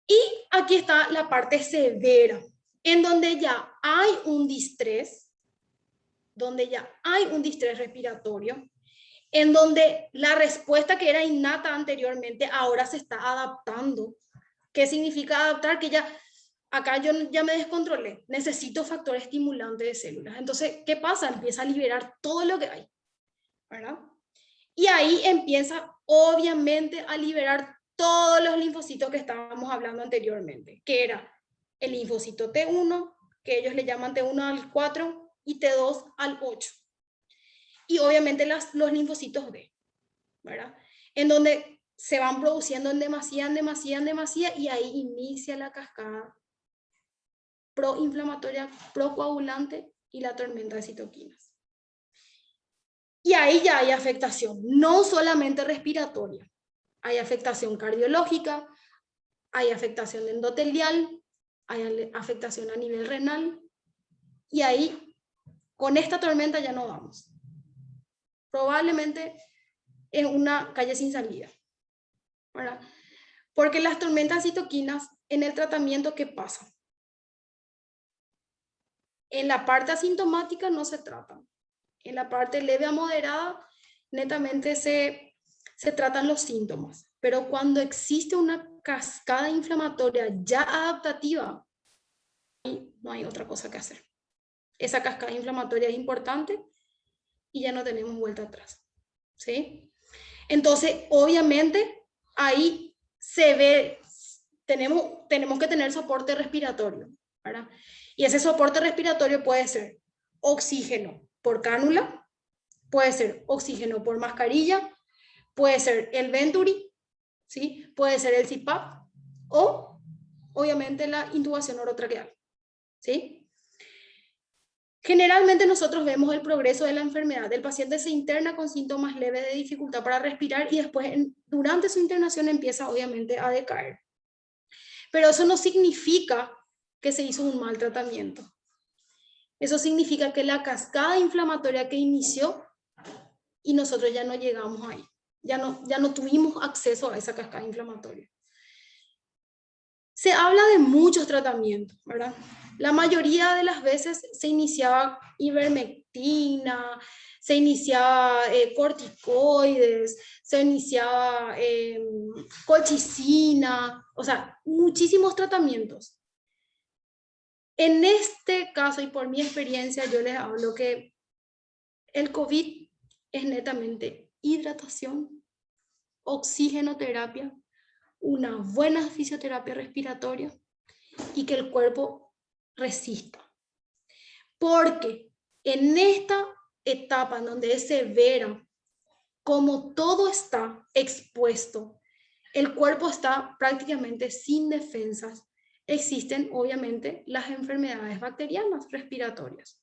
Y aquí está la parte severa, en donde ya hay un distrés, respiratorio, en donde la respuesta que era innata anteriormente ahora se está adaptando. ¿Qué significa adaptar? Que ya acá yo ya me descontrolé, necesito factor estimulante de células. Entonces, ¿qué pasa? Empieza a liberar todo lo que hay, ¿verdad? Y ahí empieza obviamente a liberar todos los linfocitos que estábamos hablando anteriormente, que era el linfocito T1, que ellos le llaman T1 al 4 y T2 al 8. Y obviamente los linfocitos B, ¿verdad? En donde se van produciendo en demasía, y ahí inicia la cascada proinflamatoria, procoagulante y la tormenta de citoquinas. Y ahí ya hay afectación, no solamente respiratoria, hay afectación cardiológica, hay afectación endotelial, hay afectación a nivel renal, y ahí con esta tormenta ya no vamos. Probablemente es una calle sin salida, ¿verdad? Porque las tormentas citoquinas en el tratamiento, ¿qué pasa? En la parte asintomática no se tratan. En la parte leve a moderada, netamente se tratan los síntomas. Pero cuando existe una cascada inflamatoria ya adaptativa, no hay otra cosa que hacer. Esa cascada inflamatoria es importante y ya no tenemos vuelta atrás, ¿sí? Entonces, obviamente, ahí se ve, tenemos que tener soporte respiratorio, ¿verdad? Y ese soporte respiratorio puede ser oxígeno por cánula, puede ser oxígeno por mascarilla, puede ser el Venturi, ¿sí? Puede ser el CPAP o, obviamente, la intubación orotraqueal, ¿sí? Generalmente nosotros vemos el progreso de la enfermedad. El paciente se interna con síntomas leves de dificultad para respirar y después, durante su internación, empieza obviamente a decaer. Pero eso no significa que se hizo un mal tratamiento. Eso significa que la cascada inflamatoria que inició y nosotros ya no llegamos ahí. Ya no tuvimos acceso a esa cascada inflamatoria. Se habla de muchos tratamientos, ¿verdad? La mayoría de las veces se iniciaba ivermectina, se iniciaba corticoides, se iniciaba colchicina, o sea, muchísimos tratamientos. En este caso, y por mi experiencia, yo les hablo que el COVID es netamente hidratación, oxigenoterapia, una buena fisioterapia respiratoria y que el cuerpo resista. Porque en esta etapa en donde es severa, como todo está expuesto, el cuerpo está prácticamente sin defensas. Existen obviamente las enfermedades bacterianas respiratorias.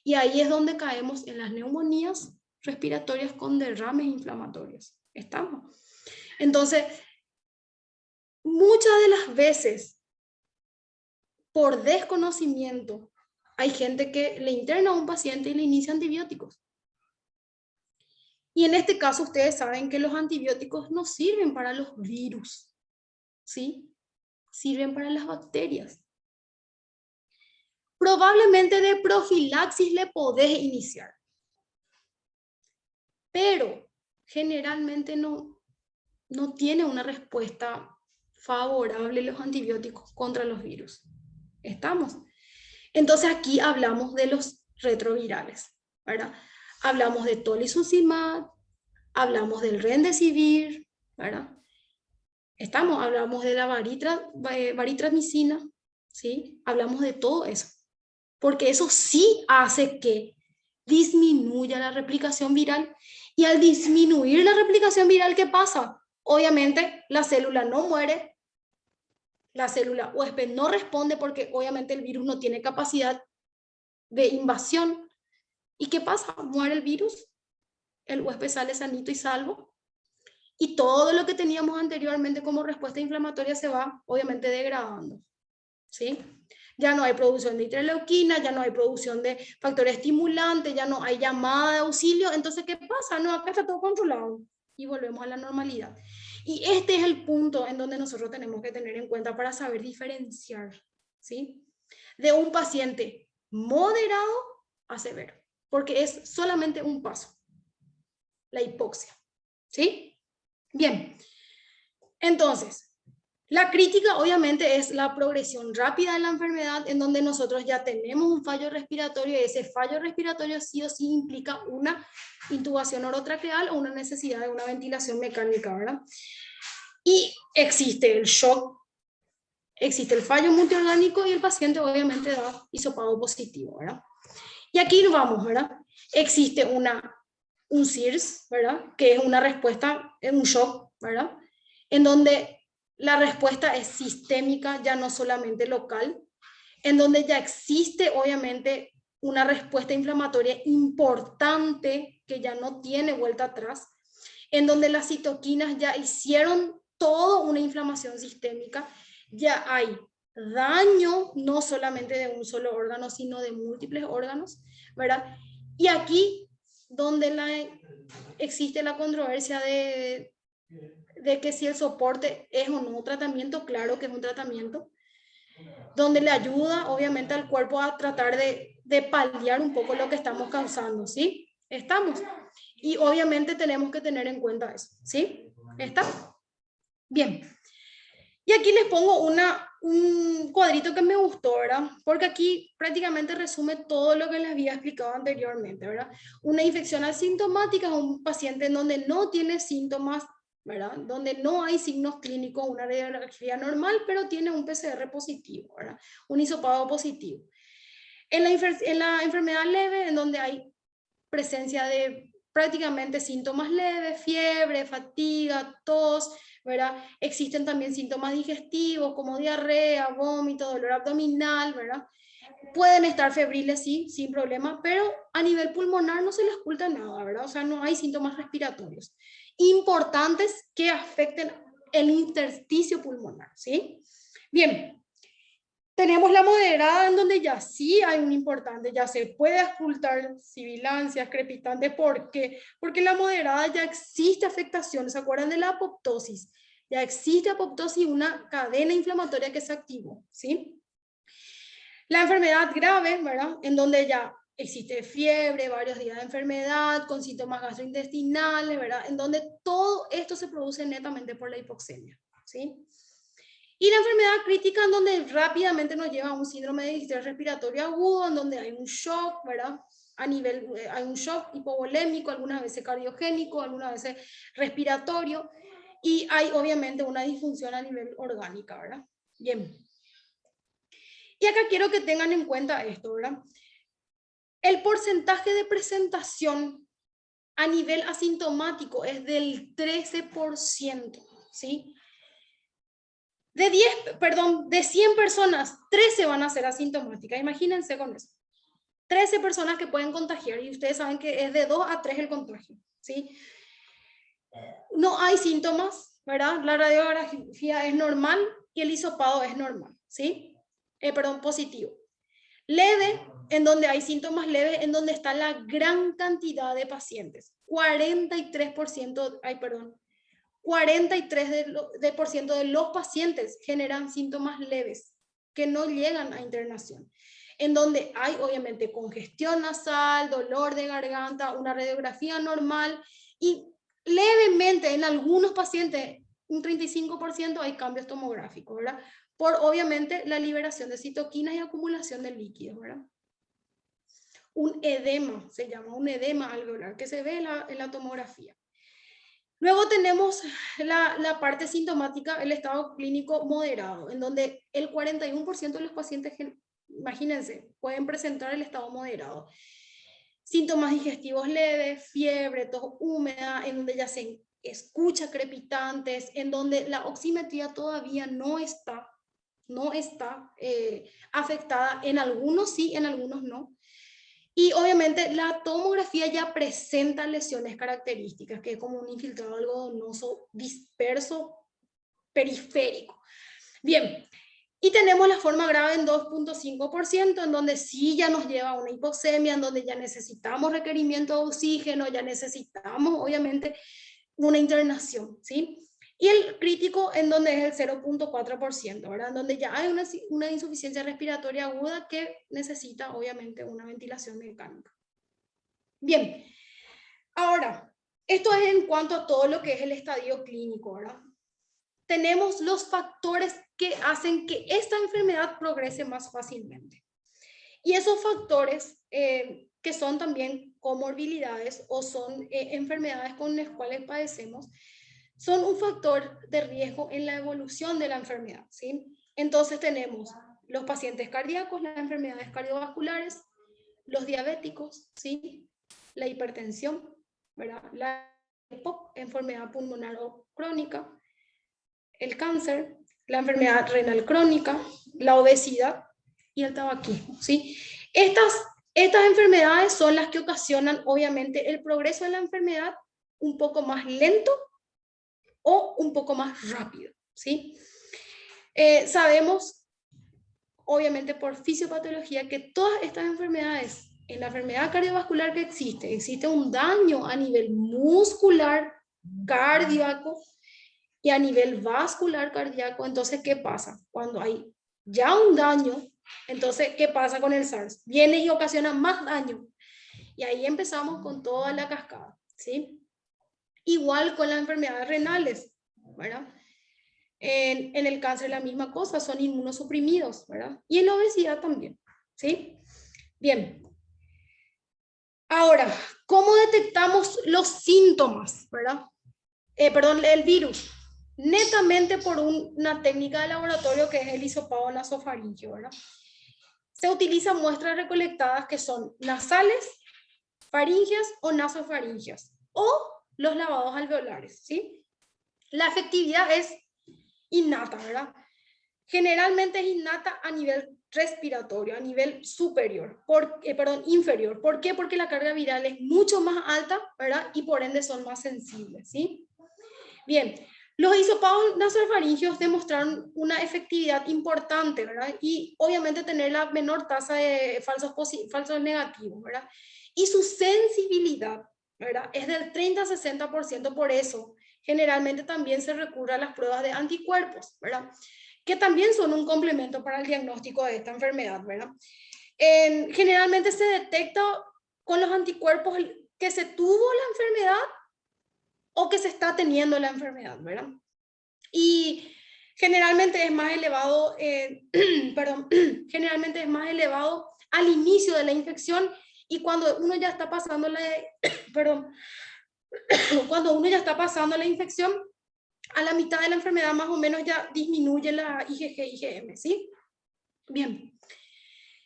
Y ahí es donde caemos en las neumonías respiratorias con derrames inflamatorios. ¿Estamos? Entonces, muchas de las veces, por desconocimiento, hay gente que le interna a un paciente y le inicia antibióticos. Y en este caso ustedes saben que los antibióticos no sirven para los virus, ¿sí? Sirven para las bacterias. Probablemente de profilaxis le podés iniciar, pero generalmente no tiene una respuesta favorable los antibióticos contra los virus. ¿Estamos? Entonces aquí hablamos de los retrovirales, ¿verdad? Hablamos de tocilizumab, hablamos del remdesivir, ¿verdad? Hablamos de la varitramicina, ¿sí? Hablamos de todo eso, porque eso sí hace que disminuya la replicación viral, y al disminuir la replicación viral, ¿qué pasa? Obviamente la célula no muere, la célula huésped no responde porque obviamente el virus no tiene capacidad de invasión. ¿Y qué pasa? Muere el virus, el huésped sale sanito y salvo, y todo lo que teníamos anteriormente como respuesta inflamatoria se va obviamente degradando, ¿sí? Ya no hay producción de interleuquina, ya no hay producción de factores estimulantes, ya no hay llamada de auxilio. Entonces, ¿qué pasa? No, acá está todo controlado y volvemos a la normalidad. Y este es el punto en donde nosotros tenemos que tener en cuenta para saber diferenciar, ¿sí? De un paciente moderado a severo, porque es solamente un paso, la hipoxia, ¿sí? Bien, entonces, La crítica obviamente es la progresión rápida de la enfermedad en donde nosotros ya tenemos un fallo respiratorio y ese fallo respiratorio sí o sí implica una intubación orotraqueal o una necesidad de una ventilación mecánica, ¿verdad? Y existe el shock, existe el fallo multiorgánico y el paciente obviamente da hisopado positivo, ¿verdad? Y aquí nos vamos, ¿verdad? Existe un SIRS, ¿verdad? Que es una respuesta, un shock, ¿verdad? En donde la respuesta es sistémica, ya no solamente local, en donde ya existe obviamente una respuesta inflamatoria importante que ya no tiene vuelta atrás, en donde las citoquinas ya hicieron toda una inflamación sistémica, ya hay daño no solamente de un solo órgano, sino de múltiples órganos, ¿verdad? Y aquí donde existe la controversia de que si el soporte es o no un tratamiento, claro que es un tratamiento, donde le ayuda obviamente al cuerpo a tratar de paliar un poco lo que estamos causando, ¿sí? ¿Estamos? Y obviamente tenemos que tener en cuenta eso, ¿sí? ¿Está? Bien. Y aquí les pongo un cuadrito que me gustó, ¿verdad? Porque aquí prácticamente resume todo lo que les había explicado anteriormente, ¿verdad? Una infección asintomática es un paciente en donde no tiene síntomas, ¿verdad? Donde no hay signos clínicos, una radiografía normal, pero tiene un PCR positivo, ¿verdad? Un hisopado positivo. En la enfermedad leve, en donde hay presencia de prácticamente síntomas leves, fiebre, fatiga, tos, ¿verdad? Existen también síntomas digestivos como diarrea, vómito, dolor abdominal, ¿verdad? Pueden estar febriles, sí, sin problema, pero a nivel pulmonar no se les oculta nada, ¿verdad? O sea, no hay síntomas respiratorios importantes que afecten el intersticio pulmonar, ¿sí? Bien, tenemos la moderada en donde ya sí hay un importante, ya se puede ocultar sibilancias, crepitantes. ¿Por qué? Porque en la moderada ya existe afectación, ¿se acuerdan de la apoptosis? Ya existe apoptosis, una cadena inflamatoria que se activó, ¿sí? La enfermedad grave, ¿verdad? En donde ya existe fiebre, varios días de enfermedad, con síntomas gastrointestinales, ¿verdad? En donde todo esto se produce netamente por la hipoxemia, ¿sí? Y la enfermedad crítica en donde rápidamente nos lleva a un síndrome de distrés respiratorio agudo, en donde hay un shock, ¿verdad? A nivel, hay un shock hipovolémico, algunas veces cardiogénico, algunas veces respiratorio, y hay obviamente una disfunción a nivel orgánica, ¿verdad? Bien. Y acá quiero que tengan en cuenta esto, ¿verdad? El porcentaje de presentación a nivel asintomático es del 13%, ¿sí? De 100 personas, 13 van a ser asintomáticas. Imagínense con eso. 13 personas que pueden contagiar y ustedes saben que es de 2 a 3 el contagio, ¿sí? No hay síntomas, ¿verdad? La radiografía es normal y el hisopado es normal, ¿sí? Positivo. Leve, en donde hay síntomas leves, en donde está la gran cantidad de pacientes. 43%, 43% de los pacientes generan síntomas leves que no llegan a internación, en donde hay obviamente congestión nasal, dolor de garganta, una radiografía normal y levemente en algunos pacientes, un 35% hay cambios tomográficos, ¿verdad? Por obviamente la liberación de citoquinas y acumulación de líquidos, ¿verdad? Un edema, se llama un edema alveolar, que se ve en la tomografía. Luego tenemos la parte sintomática, el estado clínico moderado, en donde el 41% de los pacientes, imagínense, pueden presentar el estado moderado. Síntomas digestivos leves, fiebre, tos húmeda, en donde ya se escucha crepitantes, en donde la oximetría todavía no está afectada, en algunos sí, en algunos no. Y obviamente la tomografía ya presenta lesiones características, que es como un infiltrado algodonoso disperso periférico. Bien, y tenemos la forma grave en 2.5%, en donde sí ya nos lleva a una hipoxemia, en donde ya necesitamos requerimiento de oxígeno, ya necesitamos obviamente una internación, ¿sí? Y el crítico en donde es el 0.4%, ¿verdad? En donde ya hay una insuficiencia respiratoria aguda que necesita obviamente una ventilación mecánica. Bien, ahora, esto es en cuanto a todo lo que es el estadio clínico, ¿verdad? tenemos los factores que hacen que esta enfermedad progrese más fácilmente. Y esos factores que son también comorbilidades o son enfermedades con las cuales padecemos, son un factor de riesgo en la evolución de la enfermedad, ¿sí? Entonces tenemos los pacientes cardíacos, las enfermedades cardiovasculares, los diabéticos, ¿sí? La hipertensión, ¿verdad? La enfermedad pulmonar o crónica, el cáncer, la enfermedad renal crónica, la obesidad y el tabaquismo, ¿sí? Estas enfermedades son las que ocasionan, obviamente, el progreso de la enfermedad un poco más lento o un poco más rápido, ¿sí? Sabemos, obviamente por fisiopatología, que todas estas enfermedades, en la enfermedad cardiovascular que existe un daño a nivel muscular, cardíaco y a nivel vascular cardíaco. Entonces, ¿qué pasa? Cuando hay ya un daño, entonces, ¿qué pasa con el SARS? Viene y ocasiona más daño. Y ahí empezamos con toda la cascada, ¿sí? Igual con las enfermedades renales, ¿verdad? En el cáncer la misma cosa, son inmunosuprimidos, ¿verdad? Y en la obesidad también, ¿sí? Bien. Ahora, ¿cómo detectamos los síntomas, ¿verdad? Perdón, el virus. Netamente por una técnica de laboratorio que es el hisopado nasofaríngeo, ¿verdad? Se utilizan muestras recolectadas que son nasales, faringias o nasofaringias, o los lavados alveolares, ¿sí? La efectividad es innata, ¿verdad? Generalmente es innata a nivel respiratorio, a nivel superior, inferior. ¿Por qué? Porque la carga viral es mucho más alta, ¿verdad? Y por ende son más sensibles, ¿sí? Bien, los hisopados nasofaríngeos demostraron una efectividad importante, ¿verdad? Y obviamente tener la menor tasa de falsos negativos, ¿verdad? Y su sensibilidad, ¿verdad? Es del 30 a 60%, por eso generalmente también se recurre a las pruebas de anticuerpos, ¿verdad? Que también son un complemento para el diagnóstico de esta enfermedad, ¿verdad? Generalmente se detecta con los anticuerpos que se tuvo la enfermedad o que se está teniendo la enfermedad, ¿verdad? Y generalmente es más elevado, generalmente es más elevado al inicio de la infección y cuando uno ya está pasando cuando uno ya está pasando la infección, a la mitad de la enfermedad más o menos ya disminuye la IgG-IgM, ¿sí? Bien.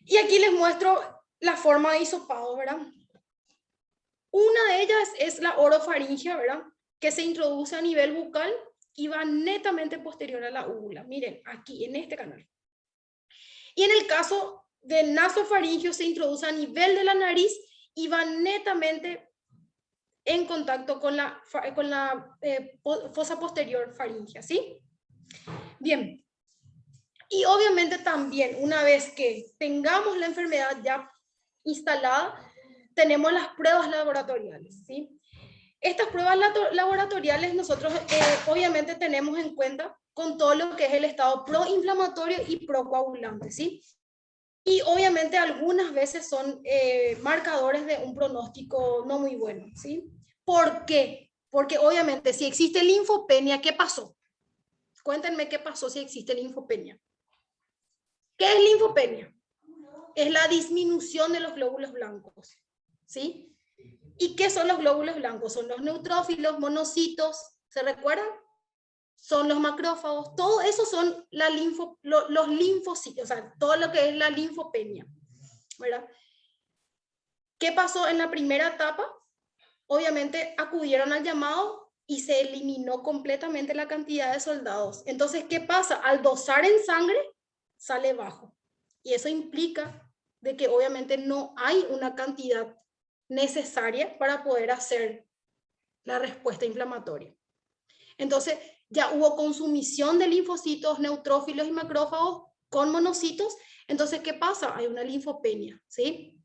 Y aquí les muestro la forma de hisopado, ¿verdad? Una de ellas es la orofaringia, ¿verdad? Que se introduce a nivel bucal y va netamente posterior a la úvula. Miren, aquí en este canal. Y en el caso del nasofaringio se introduce a nivel de la nariz y va netamente en contacto con la fosa posterior faríngea, ¿sí? Bien. Y obviamente también, una vez que tengamos la enfermedad ya instalada, tenemos las pruebas laboratoriales, ¿sí? Estas pruebas laboratoriales nosotros obviamente tenemos en cuenta con todo lo que es el estado proinflamatorio y procoagulante, ¿sí? Y obviamente algunas veces son marcadores de un pronóstico no muy bueno, ¿sí? ¿Por qué? Porque obviamente si existe linfopenia, ¿qué pasó? Cuéntenme qué pasó si existe linfopenia. ¿Qué es linfopenia? Es la disminución de los glóbulos blancos, ¿sí? ¿Y qué son los glóbulos blancos? Son los neutrófilos, monocitos, ¿se recuerdan? Son los macrófagos, todo eso son los linfocitos, o sea, todo lo que es la linfopenia, ¿verdad? ¿Qué pasó en la primera etapa? Obviamente acudieron al llamado y se eliminó completamente la cantidad de soldados. Entonces, ¿qué pasa? Al dosar en sangre, sale bajo. Y eso implica de que obviamente no hay una cantidad necesaria para poder hacer la respuesta inflamatoria. Entonces, ya hubo consumición de linfocitos, neutrófilos y macrófagos con monocitos. Entonces, ¿qué pasa? Hay una linfopenia, ¿sí?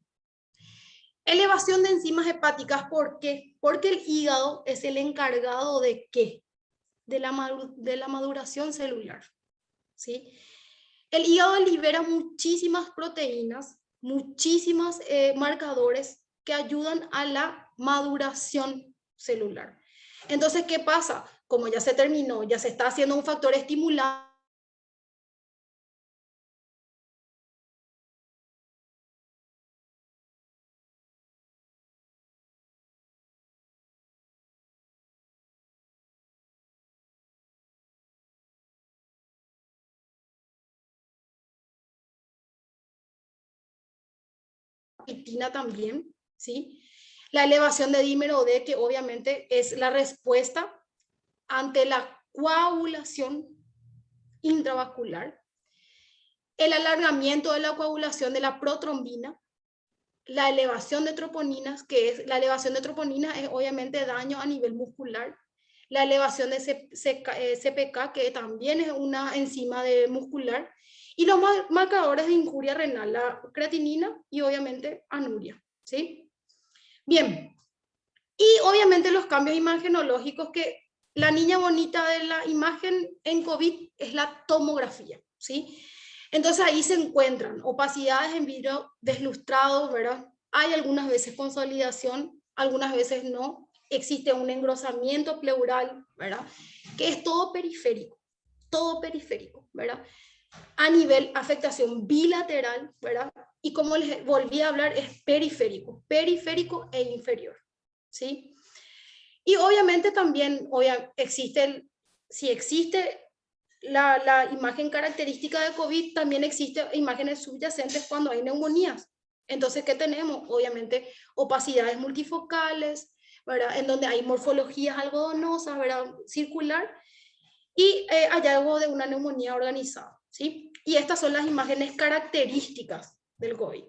Elevación de enzimas hepáticas, ¿por qué? Porque el hígado es el encargado de ¿qué? De la maduración celular, ¿sí? El hígado libera muchísimas proteínas, muchísimos marcadores que ayudan a la maduración celular. Entonces, ¿qué pasa? Como ya se terminó, ya se está haciendo un factor estimulante, también, ¿sí? La elevación de dímero D, que obviamente es la respuesta ante la coagulación intravascular, el alargamiento de la coagulación de la protrombina, la elevación de troponinas, que es la elevación de troponinas es obviamente daño a nivel muscular, la elevación de CPK, que también es una enzima muscular, y los marcadores de injuria renal, la creatinina y obviamente anuria, ¿sí? Bien, y obviamente los cambios imagenológicos, que la niña bonita de la imagen en COVID es la tomografía, ¿sí? Entonces ahí se encuentran opacidades en vidrio deslustrado, ¿verdad? Hay algunas veces consolidación, algunas veces no. Existe un engrosamiento pleural, ¿verdad? Que es todo periférico, ¿verdad? A nivel afectación bilateral, ¿verdad? Y como les volví a hablar, es periférico e inferior, ¿sí? Y obviamente también si existe la imagen característica de COVID, también existe imágenes subyacentes cuando hay neumonías. Entonces, ¿qué tenemos? Obviamente, opacidades multifocales, ¿verdad? En donde hay morfologías algodonosas, ¿verdad? Circular, y hallazgo de una neumonía organizada, ¿sí? Y estas son las imágenes características del COVID.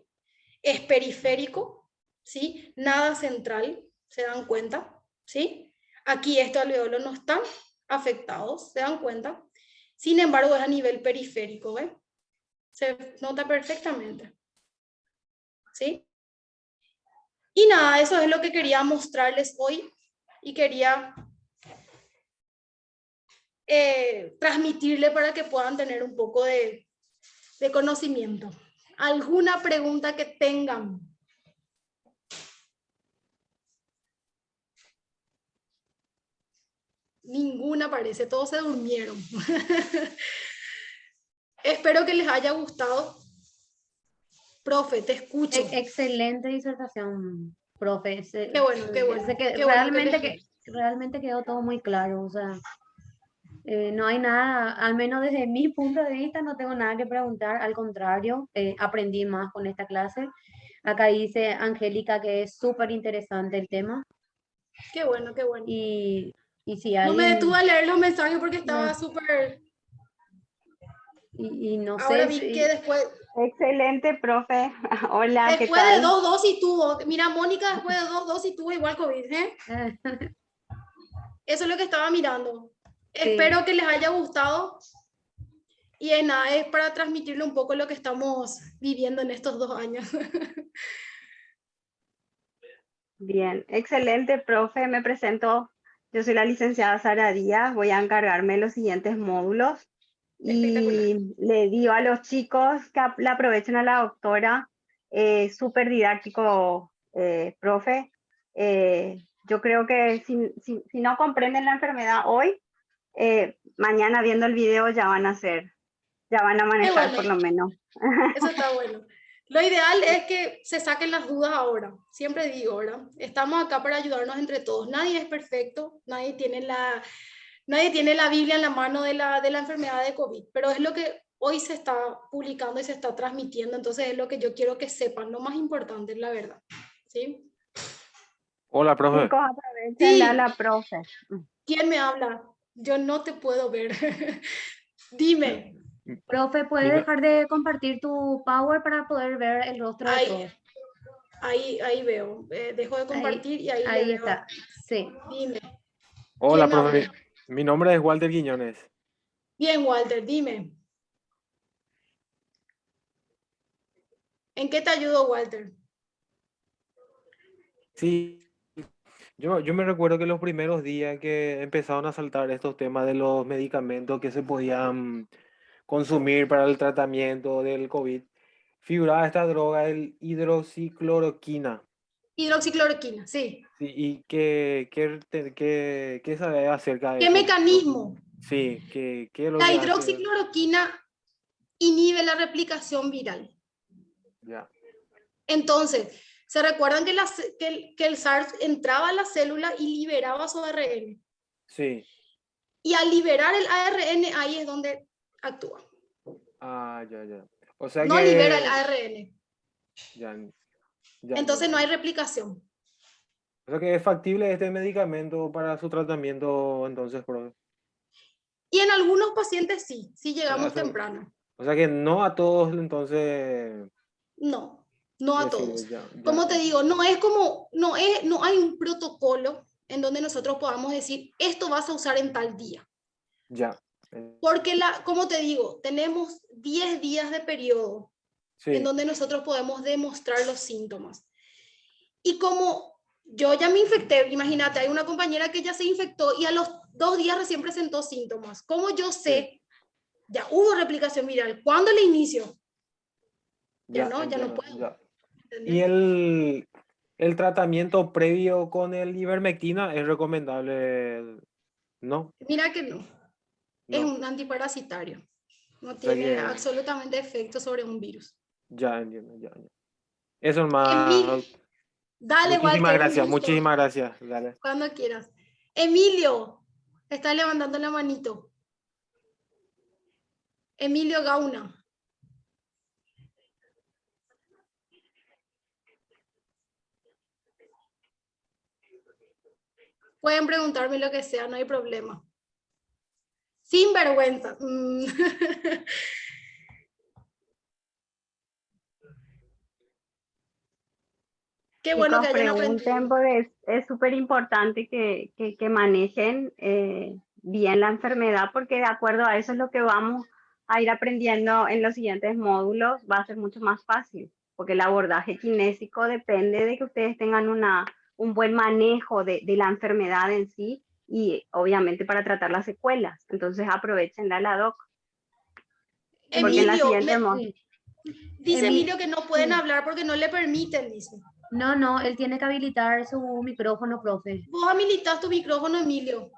Es periférico, ¿sí? Nada central, ¿se dan cuenta? ¿Sí? Aquí estos alveolos no están afectados, ¿se dan cuenta? Sin embargo, es a nivel periférico, ¿ves? Se nota perfectamente, ¿sí? Y nada, eso es lo que quería mostrarles hoy y quería transmitirle para que puedan tener un poco de conocimiento. ¿Alguna pregunta que tengan? Ninguna parece, todos se durmieron. Espero que les haya gustado. Profe, te escucho. Excelente disertación, profe. Qué bueno, qué bueno. Qué bueno Realmente quedó todo muy claro. O sea, no hay nada, al menos desde mi punto de vista, no tengo nada que preguntar. Al contrario, aprendí más con esta clase. Acá dice Angélica que es súper interesante el tema. Qué bueno, qué bueno. Y si No me detuve alguien, a leer los mensajes porque estaba no, súper... y no Ahora sé vi que si, Excelente, profe. Hola, ¿qué después de tal? 2 dosis tuvo. Mira, Mónica después de 2 dosis tuvo igual COVID, ¿eh? Eso es lo que estaba mirando. sí, Espero que les haya gustado. Y en nada, es para transmitirle un poco lo que estamos viviendo en estos 2 años. Bien, excelente, profe. Me presento. Yo soy la licenciada Sara Díaz. Voy a encargarme de los siguientes módulos Espectacular. y le digo a los chicos que la aprovechen a la doctora. Súper didáctico, profe. Yo creo que si no comprenden la enfermedad hoy, mañana viendo el video ya van a Qué manejar bueno, por lo menos. eso está bueno. Lo ideal es que se saquen las dudas ahora. Siempre digo, ¿verdad? Estamos acá para ayudarnos entre todos. Nadie es perfecto, nadie tiene la Biblia en la mano de la enfermedad de COVID, pero es lo que hoy se está publicando y se está transmitiendo, entonces es lo que yo quiero que sepan, lo más importante es la verdad. ¿Sí? Hola, profe. Chicos, aprovechen Sí, la profe. ¿quién me habla? Yo no te puedo ver. Dime. profe, Mi ¿puedes no- dejar de compartir tu power para poder ver el rostro de Ahí, todos? ahí veo. Dejo de Ahí, compartir y ahí le ahí veo. está. Sí. Dime. Hola, ¿Quién me profe. habla? Mi nombre es Walter Quiñones. Bien, Walter, dime. ¿En qué te ayudo, Walter? Sí, yo me recuerdo que los primeros días que empezaron a saltar estos temas de los medicamentos que se podían consumir para el tratamiento del COVID, figuraba esta droga, el hidroxicloroquina. Hidroxicloroquina, sí. Sí, ¿y qué sabe acerca de ¿Qué eso? mecanismo? Sí, ¿qué es lo La que hace? hidroxicloroquina inhibe la replicación viral. Ya, Entonces, ¿se recuerdan que, que el SARS entraba a la célula y liberaba su ARN? sí. Y al liberar el ARN, ahí es donde actúa. Ah, ya. O sea No libera el que, ARN. ya, ya, Entonces no hay entiendo. replicación. O sea que es factible este medicamento para su tratamiento, entonces, Y en algunos pacientes sí, sí o llegamos sea, temprano. o sea que no a todos, entonces, No, no a le todos. sirve, ya, Como te digo, no es como, no hay un protocolo en donde nosotros podamos decir, esto vas a usar en tal día. ya. Porque, como te digo, tenemos 10 días de periodo en Sí, donde nosotros podemos demostrar los síntomas. Y como yo ya me infecté, imagínate, hay una compañera que ya se infectó y a los 2 días recién presentó síntomas. ¿Cómo yo sí, sé? Ya hubo replicación viral. ¿Cuándo le inicio? ya Ya no entiendo, puedo. ya. ¿Y ¿Entendés? el tratamiento previo con el ivermectina es recomendable? No, Mira que no. Es no. un antiparasitario. No O sea tiene que absolutamente efecto sobre un virus. ya entiendo, ya. Eso es Emilio, más. dale Walter, un gusto. Muchísimas gracias. Dale. Cuando quieras. Emilio, está levantando la manito. Emilio Gauna. Pueden preguntarme lo que sea, no hay problema. Sin vergüenza. Qué bueno Chicos, que hayan pregunten aprendido. porque es súper importante que manejen bien la enfermedad porque de acuerdo a eso es lo que vamos a ir aprendiendo en los siguientes módulos, va a ser mucho más fácil, porque el abordaje kinésico depende de que ustedes tengan un buen manejo de la enfermedad en sí y obviamente para tratar las secuelas. Entonces aprovechen la doc, porque en la Emilio, siguiente Sí. dice Emilio que no pueden Sí. hablar porque no le permiten, dice. No, él tiene que habilitar su micrófono, profe. Vos habilitas tu micrófono, Emilio.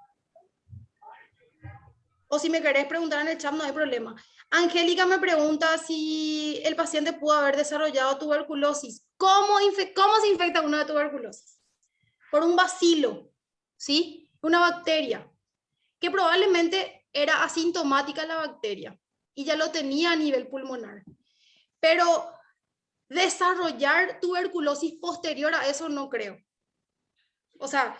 O si me querés preguntar en el chat, no hay problema. Angélica me pregunta si el paciente pudo haber desarrollado tuberculosis. ¿Cómo se infecta uno de tuberculosis? Por un bacilo, ¿sí? Una bacteria, que probablemente era asintomática la bacteria y ya lo tenía a nivel pulmonar. Pero desarrollar tuberculosis posterior a eso no creo. O sea,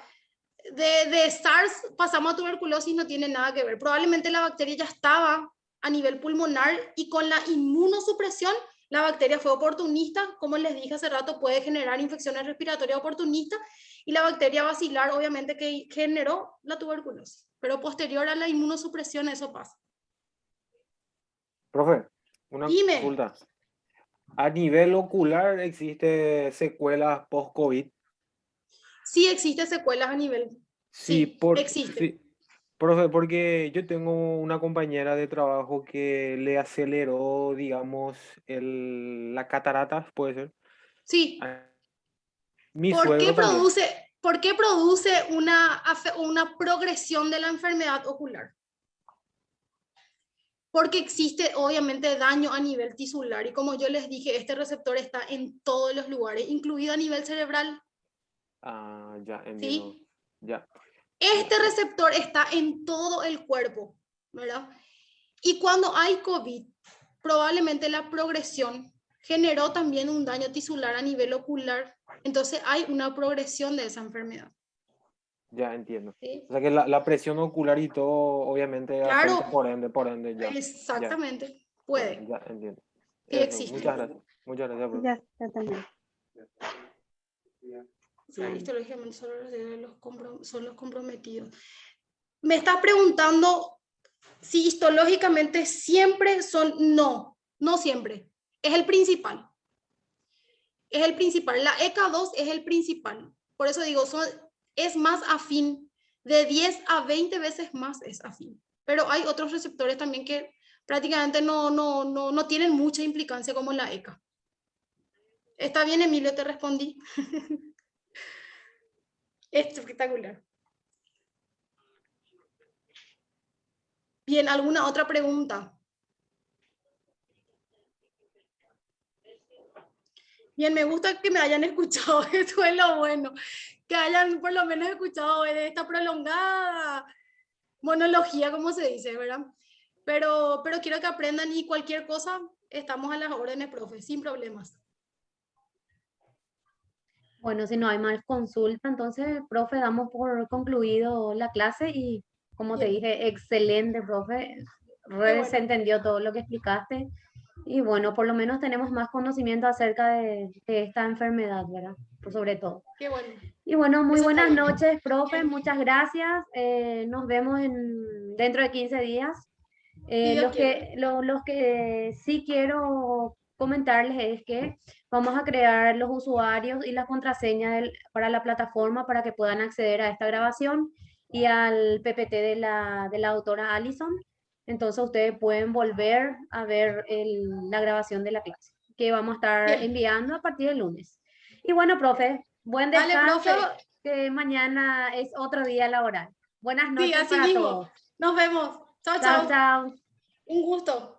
de SARS pasamos a tuberculosis no tiene nada que ver. Probablemente la bacteria ya estaba a nivel pulmonar y con la inmunosupresión la bacteria fue oportunista, como les dije hace rato, puede generar infecciones respiratorias oportunistas y la bacteria bacilar obviamente que generó la tuberculosis, pero posterior a la inmunosupresión eso pasa. Profe, una Dime, consulta. A nivel ocular existe secuelas post-COVID. sí existe secuelas a nivel, sí, existe. Sí, profe, porque yo tengo una compañera de trabajo que le aceleró, digamos, la catarata, puede ser. Sí, A mi suegro también. ¿por qué produce una progresión de la enfermedad ocular? Porque existe obviamente daño a nivel tisular y como yo les dije, este receptor está en todos los lugares, incluido a nivel cerebral, Ah, ya entiendo. ¿sí? Ya, ya. Este receptor está en todo el cuerpo, ¿verdad? Y cuando hay COVID, probablemente la progresión generó también un daño tisular a nivel ocular, entonces hay una progresión de esa enfermedad. Ya entiendo. ¿Sí? O sea que la presión ocular y todo, obviamente, afecta Claro, por ende, ya, exactamente, bueno, puede, ya entiendo. sí Eso, existe. muchas gracias. Muchas gracias, profe. ya también. Sí, histológicamente son los comprometidos. Me estás preguntando si histológicamente siempre son, no siempre. Es el principal. Es el principal. La ECA2 es el principal. Por eso digo, es más afín. De 10 a 20 veces más es afín. Pero hay otros receptores también que prácticamente no tienen mucha implicancia como la ECA. ¿Está bien, Emilio? Te respondí. Espectacular. Bien, ¿alguna otra pregunta? Bien, me gusta que me hayan escuchado, eso es lo bueno, que hayan por lo menos escuchado esta prolongada monología, como se dice, ¿verdad? Pero quiero que aprendan y cualquier cosa, estamos a las órdenes, profe, sin problemas. Bueno, si no hay más consulta, entonces, profe, damos por concluido la clase y como te Bien. dije, excelente, profe. bueno. Se entendió todo lo que explicaste y bueno, por lo menos tenemos más conocimiento acerca de esta enfermedad, ¿verdad? Pues sobre todo. Qué bueno. Y bueno, muy Eso está buenas bueno. noches, profe, Bien. muchas gracias. Nos vemos dentro de 15 días. Si Dios quiere. Los que sí quiero comentarles es que vamos a crear los usuarios y las contraseñas para la plataforma para que puedan acceder a esta grabación y al PPT de la autora Allison. Entonces ustedes pueden volver a ver la grabación de la clase que vamos a estar Bien. enviando a partir del lunes. Y bueno, profe, buen Dale, descanso, profe. que mañana es otro día laboral. Buenas Sí, noches así para mismo. todos. Nos vemos. Chao, Chao, chao. chao. Un gusto.